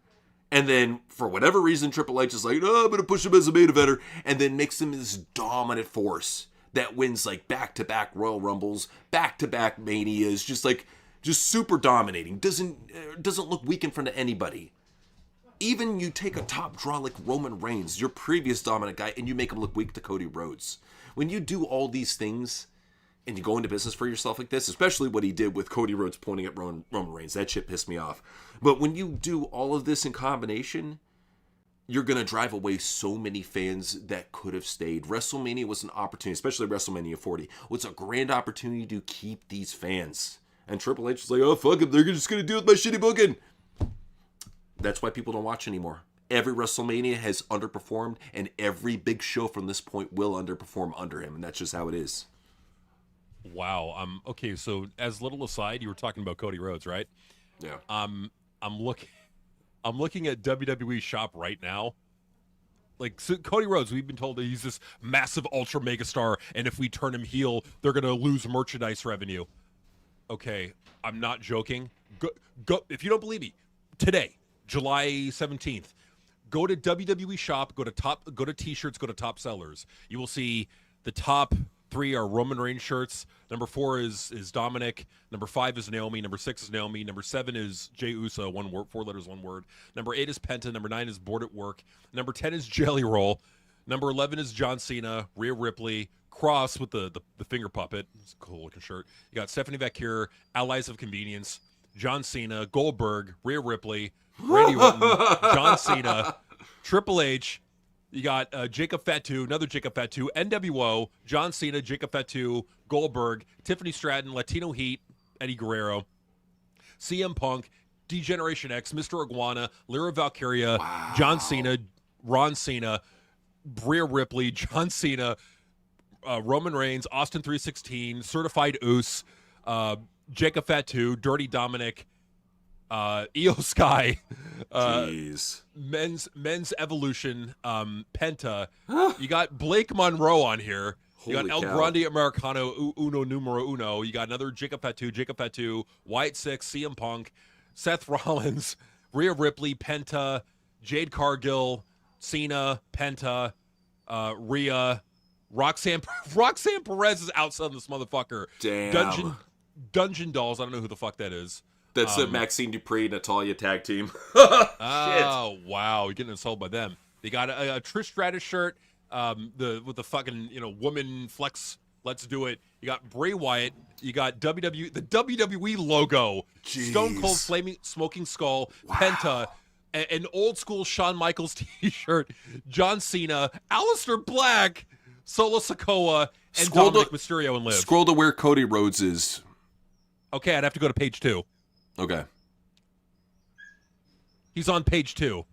S1: And then, for whatever reason, Triple H is like, oh, I'm going to push him as a main eventer. And then makes him this dominant force that wins like back-to-back Royal Rumbles, back-to-back Manias, just super dominating. Doesn't look weak in front of anybody. Even you take a top draw like Roman Reigns, your previous dominant guy, and you make him look weak to Cody Rhodes. When you do all these things, and you go into business for yourself like this, especially what he did with Cody Rhodes pointing at Roman Reigns, that shit pissed me off. But when you do all of this in combination, you're going to drive away so many fans that could have stayed. WrestleMania was an opportunity, especially WrestleMania 40, was a grand opportunity to keep these fans. And Triple H was like, oh, fuck it, they're just going to deal with my shitty booking. That's why people don't watch anymore. Every WrestleMania has underperformed, and every big show from this point will underperform under him, and that's just how it is.
S2: Wow. Okay. So, as little aside, you were talking about Cody Rhodes, right?
S1: Yeah.
S2: I'm looking at WWE Shop right now. Like, so Cody Rhodes, we've been told that he's this massive ultra mega star, and if we turn him heel, they're gonna lose merchandise revenue. Okay, I'm not joking. Go. If you don't believe me, today, July 17th, go to WWE Shop. Go to T-shirts. Go to top sellers. You will see the top 3 are Roman Reigns shirts. Number 4 is Dominic. Number 5 is Naomi. Number 6 is Naomi. Number 7 is Jey Uso, 1 word, 4 letters, 1 word. Number 8 is Penta. Number 9 is Bored at Work. Number 10 is Jelly Roll. Number 11 is John Cena, Rhea Ripley, Cross with the finger puppet. It's a cool looking shirt. You got Stephanie Vacure, Allies of Convenience, John Cena, Goldberg, Rhea Ripley, Randy Orton, John Cena, Triple H. You got Jacob Fatu, another Jacob Fatu, NWO, John Cena, Jacob Fatu, Goldberg, Tiffany Stratton, Latino Heat, Eddie Guerrero, CM Punk, D-Generation X, Mr. Iguana, Lyra Valkyria, wow. John Cena, Ron Cena, Rhea Ripley, John Cena, Roman Reigns, Austin 316, Certified Oos, Jacob Fatu, Dirty Dominic, Io Sky,
S1: Jeez.
S2: Men's Evolution, Penta. You got Blake Monroe on here. You got El Grande Americano, Uno Numero Uno. You got another Jacob Fatu, White Six, CM Punk, Seth Rollins, Rhea Ripley, Penta, Jade Cargill, Cena, Penta, Rhea, Roxanne Perez is outselling this motherfucker.
S1: Damn.
S2: Dungeon Dolls. I don't know who the fuck that is.
S1: That's the Maxine Dupree, Natalia tag team.
S2: Oh, wow. You're getting insulted by them. They got a Trish Stratus shirt with the fucking, woman flex. Let's do it. You got Bray Wyatt. You got the WWE logo.
S1: Jeez.
S2: Stone Cold Flaming Smoking Skull. Wow. Penta. an old school Shawn Michaels T-shirt, John Cena, Aleister Black, Solo Sikoa, and Dominic Mysterio and Liv.
S1: Scroll to where Cody Rhodes is.
S2: Okay, I'd have to go to page 2.
S1: Okay.
S2: He's on page 2.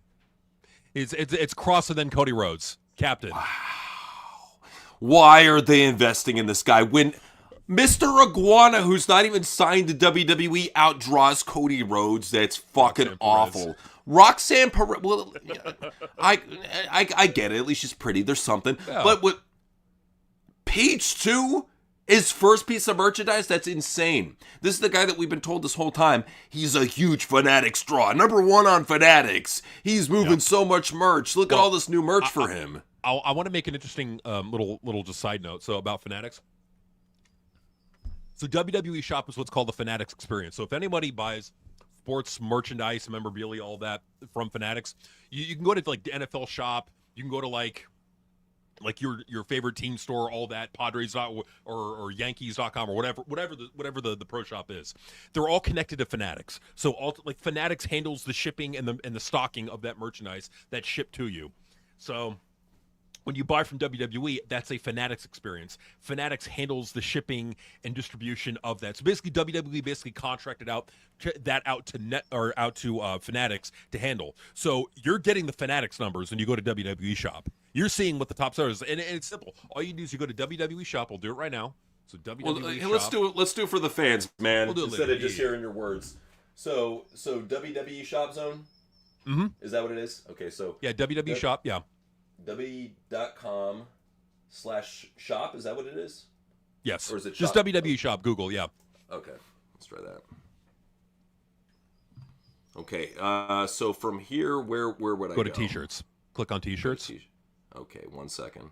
S2: It's Cross and then Cody Rhodes, captain.
S1: Wow. Why are they investing in this guy when Mr. Iguana, who's not even signed to WWE, outdraws Cody Rhodes? That's fucking awful. Roxanne Perez. Well, I get it. At least she's pretty. There's something. Yeah. But what? Page 2 is first piece of merchandise? That's insane. This is the guy that we've been told this whole time. He's a huge Fanatics draw. Number 1 on Fanatics. He's moving so much merch. Look at all this new merch for him.
S2: I want to make an interesting little just side note. So about Fanatics. So WWE Shop is what's called the Fanatics Experience. So if anybody buys sports merchandise, memorabilia, all that from Fanatics, you can go to like the NFL shop. You can go to like your favorite team store, all that, Padres or Yankees.com or whatever the pro shop is. They're all connected to Fanatics. So like Fanatics handles the shipping and the stocking of that merchandise that's shipped to you. So when you buy from WWE, that's a Fanatics experience. Fanatics handles the shipping and distribution of that. So basically, WWE contracted out to Fanatics to handle. So you're getting the Fanatics numbers when you go to WWE Shop. You're seeing what the top sellers, and it's simple. All you do is you go to WWE Shop. We'll do it right now. So WWE Shop.
S1: Let's do it for the fans, man.
S2: We'll do it
S1: instead
S2: later.
S1: of just hearing your words. So WWE Shop Zone.
S2: Mm-hmm.
S1: Is that what it is? Okay, so
S2: yeah, WWE Shop. Yeah.
S1: WWE.com/shop, is that what it is?
S2: Yes.
S1: Or is it
S2: just
S1: shop?
S2: WWE Shop, Google, yeah.
S1: Okay, let's try that. Okay, so from here, where would I go?
S2: Go to T-shirts. Click on T-shirts.
S1: Okay, 1 second.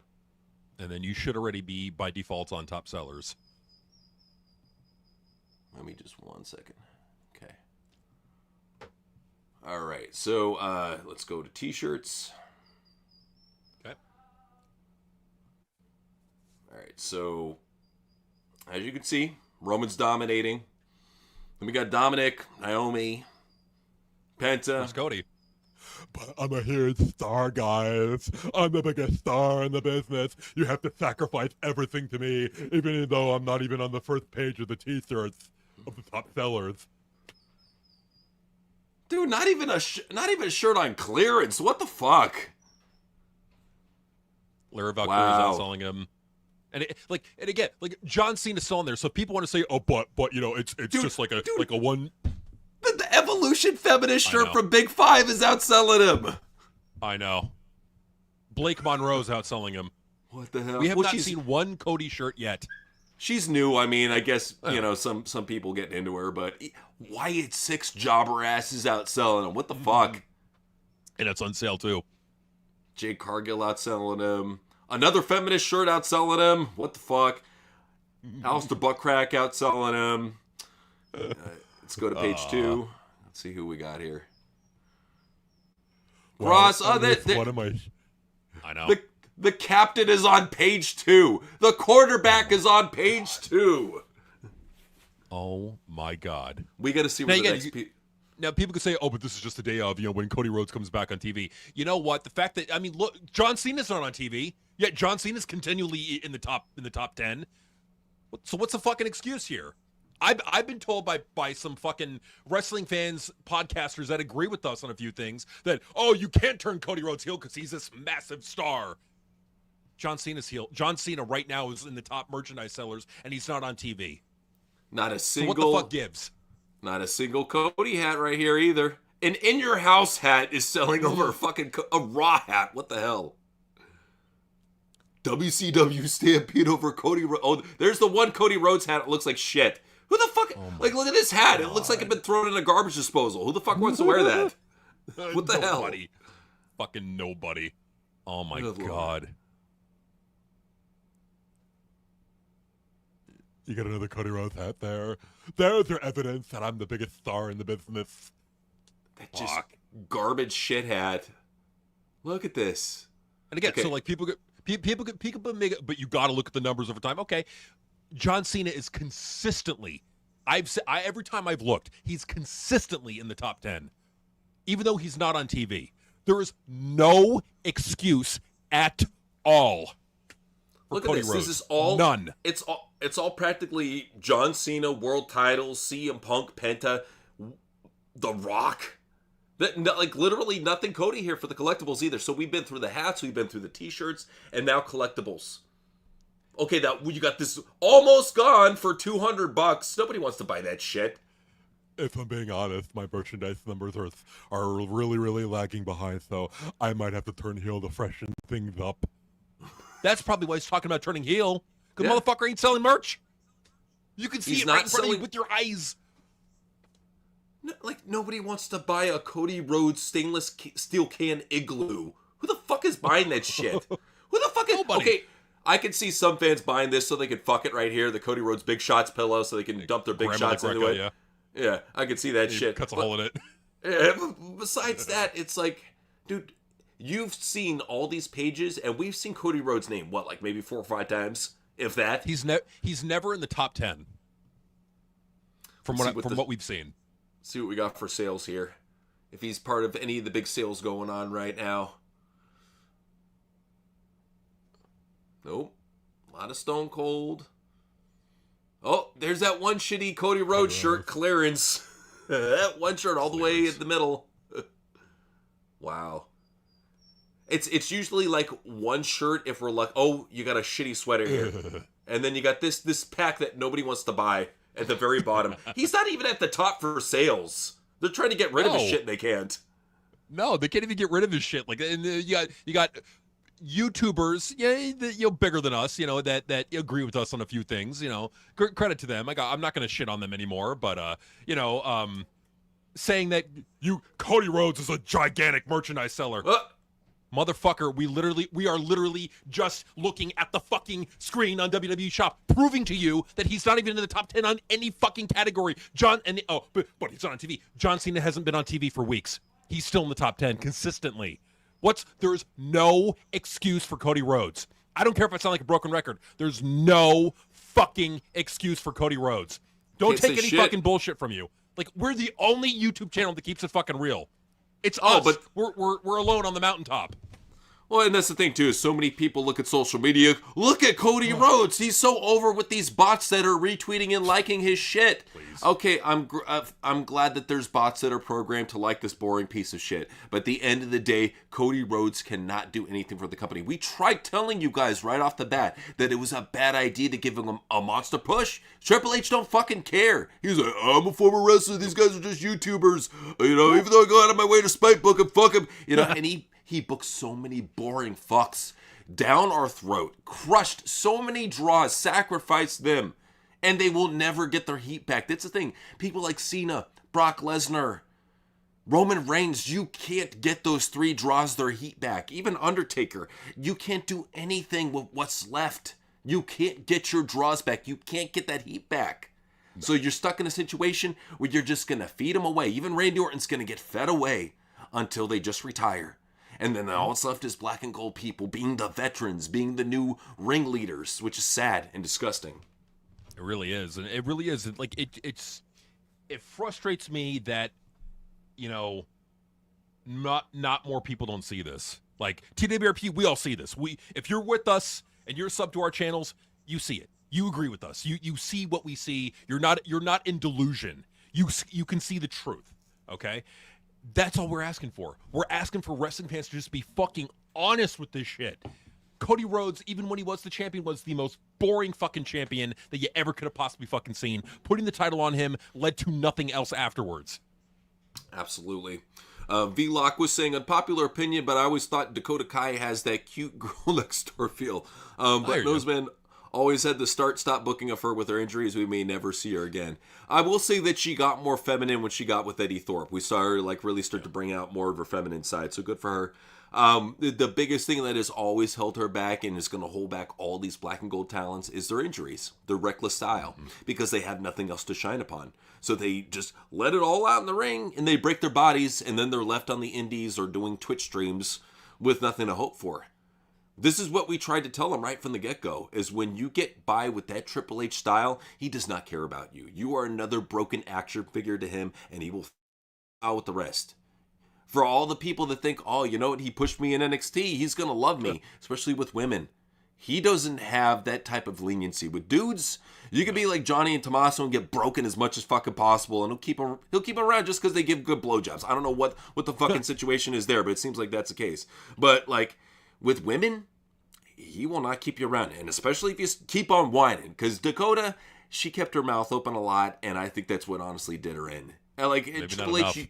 S2: And then you should already be, by default, on top sellers.
S1: Let me just 1 second. Okay. All right, so let's go to T-shirts. All right, so as you can see, Roman's dominating. Then we got Dominic, Naomi, Penta.
S2: There's Cody.
S3: But I'm a huge star, guys. I'm the biggest star in the business. You have to sacrifice everything to me, even though I'm not even on the first page of the T-shirts of the top sellers.
S1: Dude, not even a shirt on clearance. What the fuck?
S2: Larry Valkyrie's outselling him. And again, John Cena's still on there, so people want to say, "Oh, but it's just like a one."
S1: The Evolution feminist shirt from Big Five is outselling him.
S2: I know. Blake Monroe's outselling him.
S1: What the hell?
S2: We have not seen one Cody shirt yet.
S1: She's new. I mean, I guess some people getting into her, but Wyatt Six jobber ass is outselling him. What the fuck?
S2: And it's on sale too.
S1: Jade Cargill outselling him. Another feminist shirt outselling him. What the fuck? Alistair Buttcrack outselling him. Let's go to page 2. Let's see who we got here.
S3: Well,
S1: Ross,
S3: what am I?
S2: I know.
S1: The captain is on page 2. The quarterback is on page 2.
S2: Oh my God.
S1: We got to see what the next
S2: Now, people could say, "Oh, but this is just the day of, when Cody Rhodes comes back on TV." You know what? The fact that look, John Cena's not on TV, yet John Cena's continually in the top 10. So what's the fucking excuse here? I've been told by some fucking wrestling fans, podcasters that agree with us on a few things that, "Oh, you can't turn Cody Rhodes heel because he's this massive star." John Cena's heel. John Cena right now is in the top merchandise sellers, and he's not on TV.
S1: Not a single.
S2: So what the fuck gives?
S1: Not a single Cody hat right here either. An In Your House hat is selling over a Raw hat. What the hell? WCW Stampede over Cody Rhodes. Oh, there's the one Cody Rhodes hat. It looks like shit. Who the fuck? Look at this hat. God. It looks like it's been thrown in a garbage disposal. Who the fuck wants to wear that? What the hell?
S2: Fucking nobody. Oh my God.
S3: You got another Cody Rhodes hat there. There's your evidence that I'm the biggest star in the business.
S1: That just garbage shit hat. Look at this.
S2: And again, so people make it, but you got to look at the numbers over time. Okay, John Cena is consistently. Every time I've looked, he's consistently in the top 10. even though he's not on TV. There is no excuse at all for
S1: Look
S2: Cody
S1: at this.
S2: Rhodes.
S1: This is all
S2: None.
S1: It's all practically John Cena world titles, CM Punk, Penta, The Rock. Like literally nothing Cody here for the collectibles either. So we've been through the hats, we've been through the t-shirts, and now collectibles. Okay, now you got this almost gone for $200. Nobody wants to buy that shit.
S3: If I'm being honest, my merchandise numbers are really, really lagging behind, so I might have to turn heel to freshen things up.
S2: That's probably why he's talking about turning heel. Because
S1: Yeah.
S2: motherfucker ain't selling merch. You can see
S1: He's
S2: it
S1: not
S2: right in front of
S1: selling-
S2: you with your eyes.
S1: Like nobody wants to buy a Cody Rhodes stainless steel can igloo. Who the fuck is buying that shit? Who the fuck is...
S2: Nobody.
S1: Okay, I can see some fans buying this so they can fuck it right here, the Cody Rhodes Big Shots pillow, so they can dump their big
S2: Grandma
S1: shots
S2: like
S1: into it.
S2: Greco,
S1: Yeah, I can see that
S2: He
S1: shit.
S2: cuts a hole in it.
S1: Yeah, besides that, it's like, dude, you've seen all these pages, and we've seen Cody Rhodes' name, what, like maybe 4 or 5 times, if that?
S2: He's never in the top 10. From what we've seen.
S1: See what we got for sales here. If he's part of any of the big sales going on right now. Nope. A lot of Stone Cold. Oh, there's that one shitty Cody Rhodes shirt clearance. That one shirt all the way in the middle. Wow. It's usually like one shirt if we're like, oh, you got a shitty sweater here. And then you got this pack that nobody wants to buy at the very bottom. He's not even at the top for sales. They're trying to get rid of his shit and they can't.
S2: No, they can't even get rid of his shit. Like, and you got YouTubers, bigger than us, that agree with us on a few things. Credit to them. I'm not going to shit on them anymore, but saying that Cody Rhodes is a gigantic merchandise seller. Motherfucker, we are literally just looking at the fucking screen on WWE Shop, proving to you that he's not even in the top 10 on any fucking category. But he's not on TV. John Cena hasn't been on TV for weeks. He's still in the top 10 consistently. There's no excuse for Cody Rhodes. I don't care if I sound like a broken record. There's no fucking excuse for Cody Rhodes. Don't take any fucking bullshit from you. Like, we're the only YouTube channel that keeps it fucking real. It's us. But we're alone on the mountaintop.
S1: Well, and that's the thing, too, is so many people look at social media. Look at Cody Rhodes. He's so over with these bots that are retweeting and liking his shit. Please. Okay, I'm glad that there's bots that are programmed to like this boring piece of shit. But at the end of the day, Cody Rhodes cannot do anything for the company. We tried telling you guys right off the bat that it was a bad idea to give him a monster push. Triple H don't fucking care. He's like, I'm a former wrestler. These guys are just YouTubers. Even though I go out of my way to spite book him, fuck him. And he booked so many boring fucks down our throat, crushed so many draws, sacrificed them, and they will never get their heat back. That's the thing. People like Cena, Brock Lesnar, Roman Reigns, you can't get those 3 draws their heat back. Even Undertaker, you can't do anything with what's left. You can't get your draws back. You can't get that heat back. So you're stuck in a situation where you're just going to feed them away. Even Randy Orton's going to get fed away until they just retire. And then all that's left is black and gold people being the veterans, being the new ringleaders, which is sad and disgusting.
S2: It really is. And it really is. Like, it frustrates me that, not more people don't see this. Like, TWRP, we all see this. If you're with us and you're sub to our channels, you see it. You agree with us. You see what we see. You're not in delusion. You can see the truth. Okay? That's all we're asking for. We're asking for wrestling fans to just be fucking honest with this shit. Cody Rhodes, even when he was the champion, was the most boring fucking champion that you ever could have possibly fucking seen. Putting the title on him led to nothing else afterwards.
S1: Absolutely. V-Lock was saying, unpopular opinion, but I always thought Dakota Kai has that cute girl next door feel. But Noseman always had to stop booking of her with her injuries. We may never see her again. I will say that she got more feminine when she got with Eddie Thorpe. We saw her really start to bring out more of her feminine side. So good for her. The biggest thing that has always held her back and is going to hold back all these black and gold talents is their injuries, their reckless style, because they have nothing else to shine upon. So they just let it all out in the ring and they break their bodies, and then they're left on the indies or doing Twitch streams with nothing to hope for. This is what we tried to tell him right from the get-go, is when you get by with that Triple H style, he does not care about you. You are another broken action figure to him, and he will out with the rest. For all the people that think, oh, you know what, he pushed me in NXT, he's going to love me, especially with women. He doesn't have that type of leniency. With dudes, you can be like Johnny and Tommaso and get broken as much as fucking possible, and he'll keep them around just because they give good blowjobs. I don't know what the fucking situation is there, but it seems like that's the case. But like with women, he will not keep you around, and especially if you keep on whining. Because Dakota, she kept her mouth open a lot, and I think that's what honestly did her in. And like Triple H.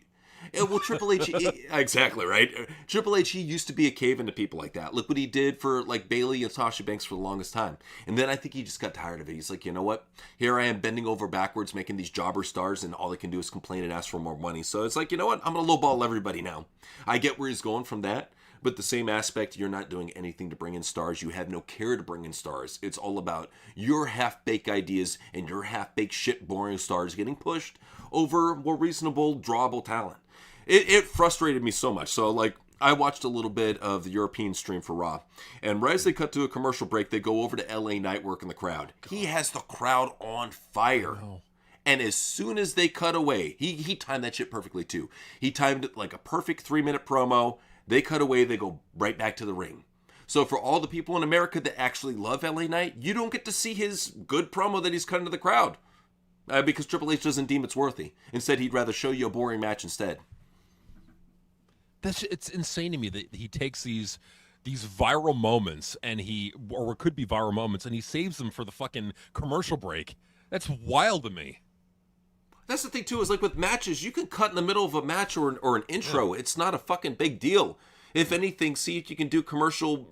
S1: Well, Triple H, exactly right. Triple H, he used to be a cave into people like that. Look what he did for like Bayley and Sasha Banks for the longest time. And then I think he just got tired of it. He's like, you know what? Here I am bending over backwards, making these jobber stars, and all they can do is complain and ask for more money. So it's like, you know what? I'm going to lowball everybody now. I get where he's going from that. But the same aspect, you're not doing anything to bring in stars. You have no care to bring in stars. It's all about your half-baked ideas and your half-baked shit boring stars getting pushed over more reasonable, drawable talent. It frustrated me so much. So, like, I watched a little bit of the European stream for Raw. And right as they cut to a commercial break, they go over to LA Nightwork in the crowd. He has the crowd on fire. Oh. And as soon as they cut away, he timed that shit perfectly, too. He timed it like a perfect 3-minute promo. They cut away, they go right back to the ring. So for all the people in America that actually love LA Knight, you don't get to see his good promo that he's cutting to the crowd. Because Triple H doesn't deem it's worthy. Instead, he'd rather show you a boring match instead.
S2: It's insane to me that he takes these viral moments or what could be viral moments, and he saves them for the fucking commercial break. That's wild to me.
S1: That's the thing too, is like with matches, you can cut in the middle of a match or an intro. Yeah. It's not a fucking big deal. If anything, see if you can do commercial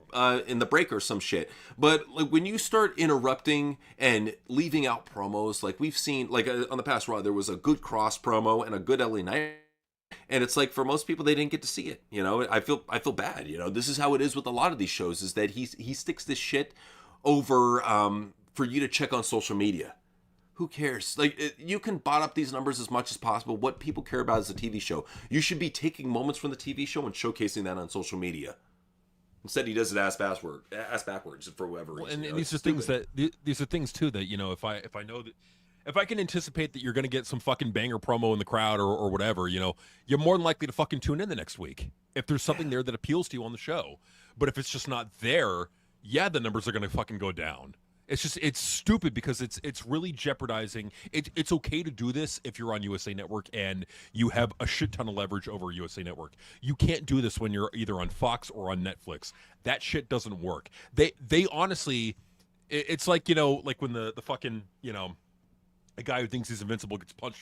S1: in the break or some shit. But like when you start interrupting and leaving out promos, like we've seen, like on the past Raw, there was a good Cross promo and a good LA Knight. And it's like for most people, they didn't get to see it. You know, I feel bad. You know, this is how it is with a lot of these shows, is that he sticks this shit over for you to check on social media. Who cares? Like, you can bot up these numbers as much as possible. What people care about is a TV show. You should be taking moments from the TV show and showcasing that on social media. Instead, he does it ass backwards for whatever reason.
S2: And these are things too that, you know, if I know that, if I can anticipate that you're going to get some fucking banger promo in the crowd or whatever, you know, you're more than likely to fucking tune in the next week if there's something there that appeals to you on the show. But if it's just not there, yeah, the numbers are going to fucking go down. It's stupid because it's really jeopardizing. It's okay to do this if you're on USA Network and you have a shit ton of leverage over USA Network. You can't do this when you're either on Fox or on Netflix. That shit doesn't work. They honestly, it's like, you know, like when the fucking, you know, a guy who thinks he's invincible gets punched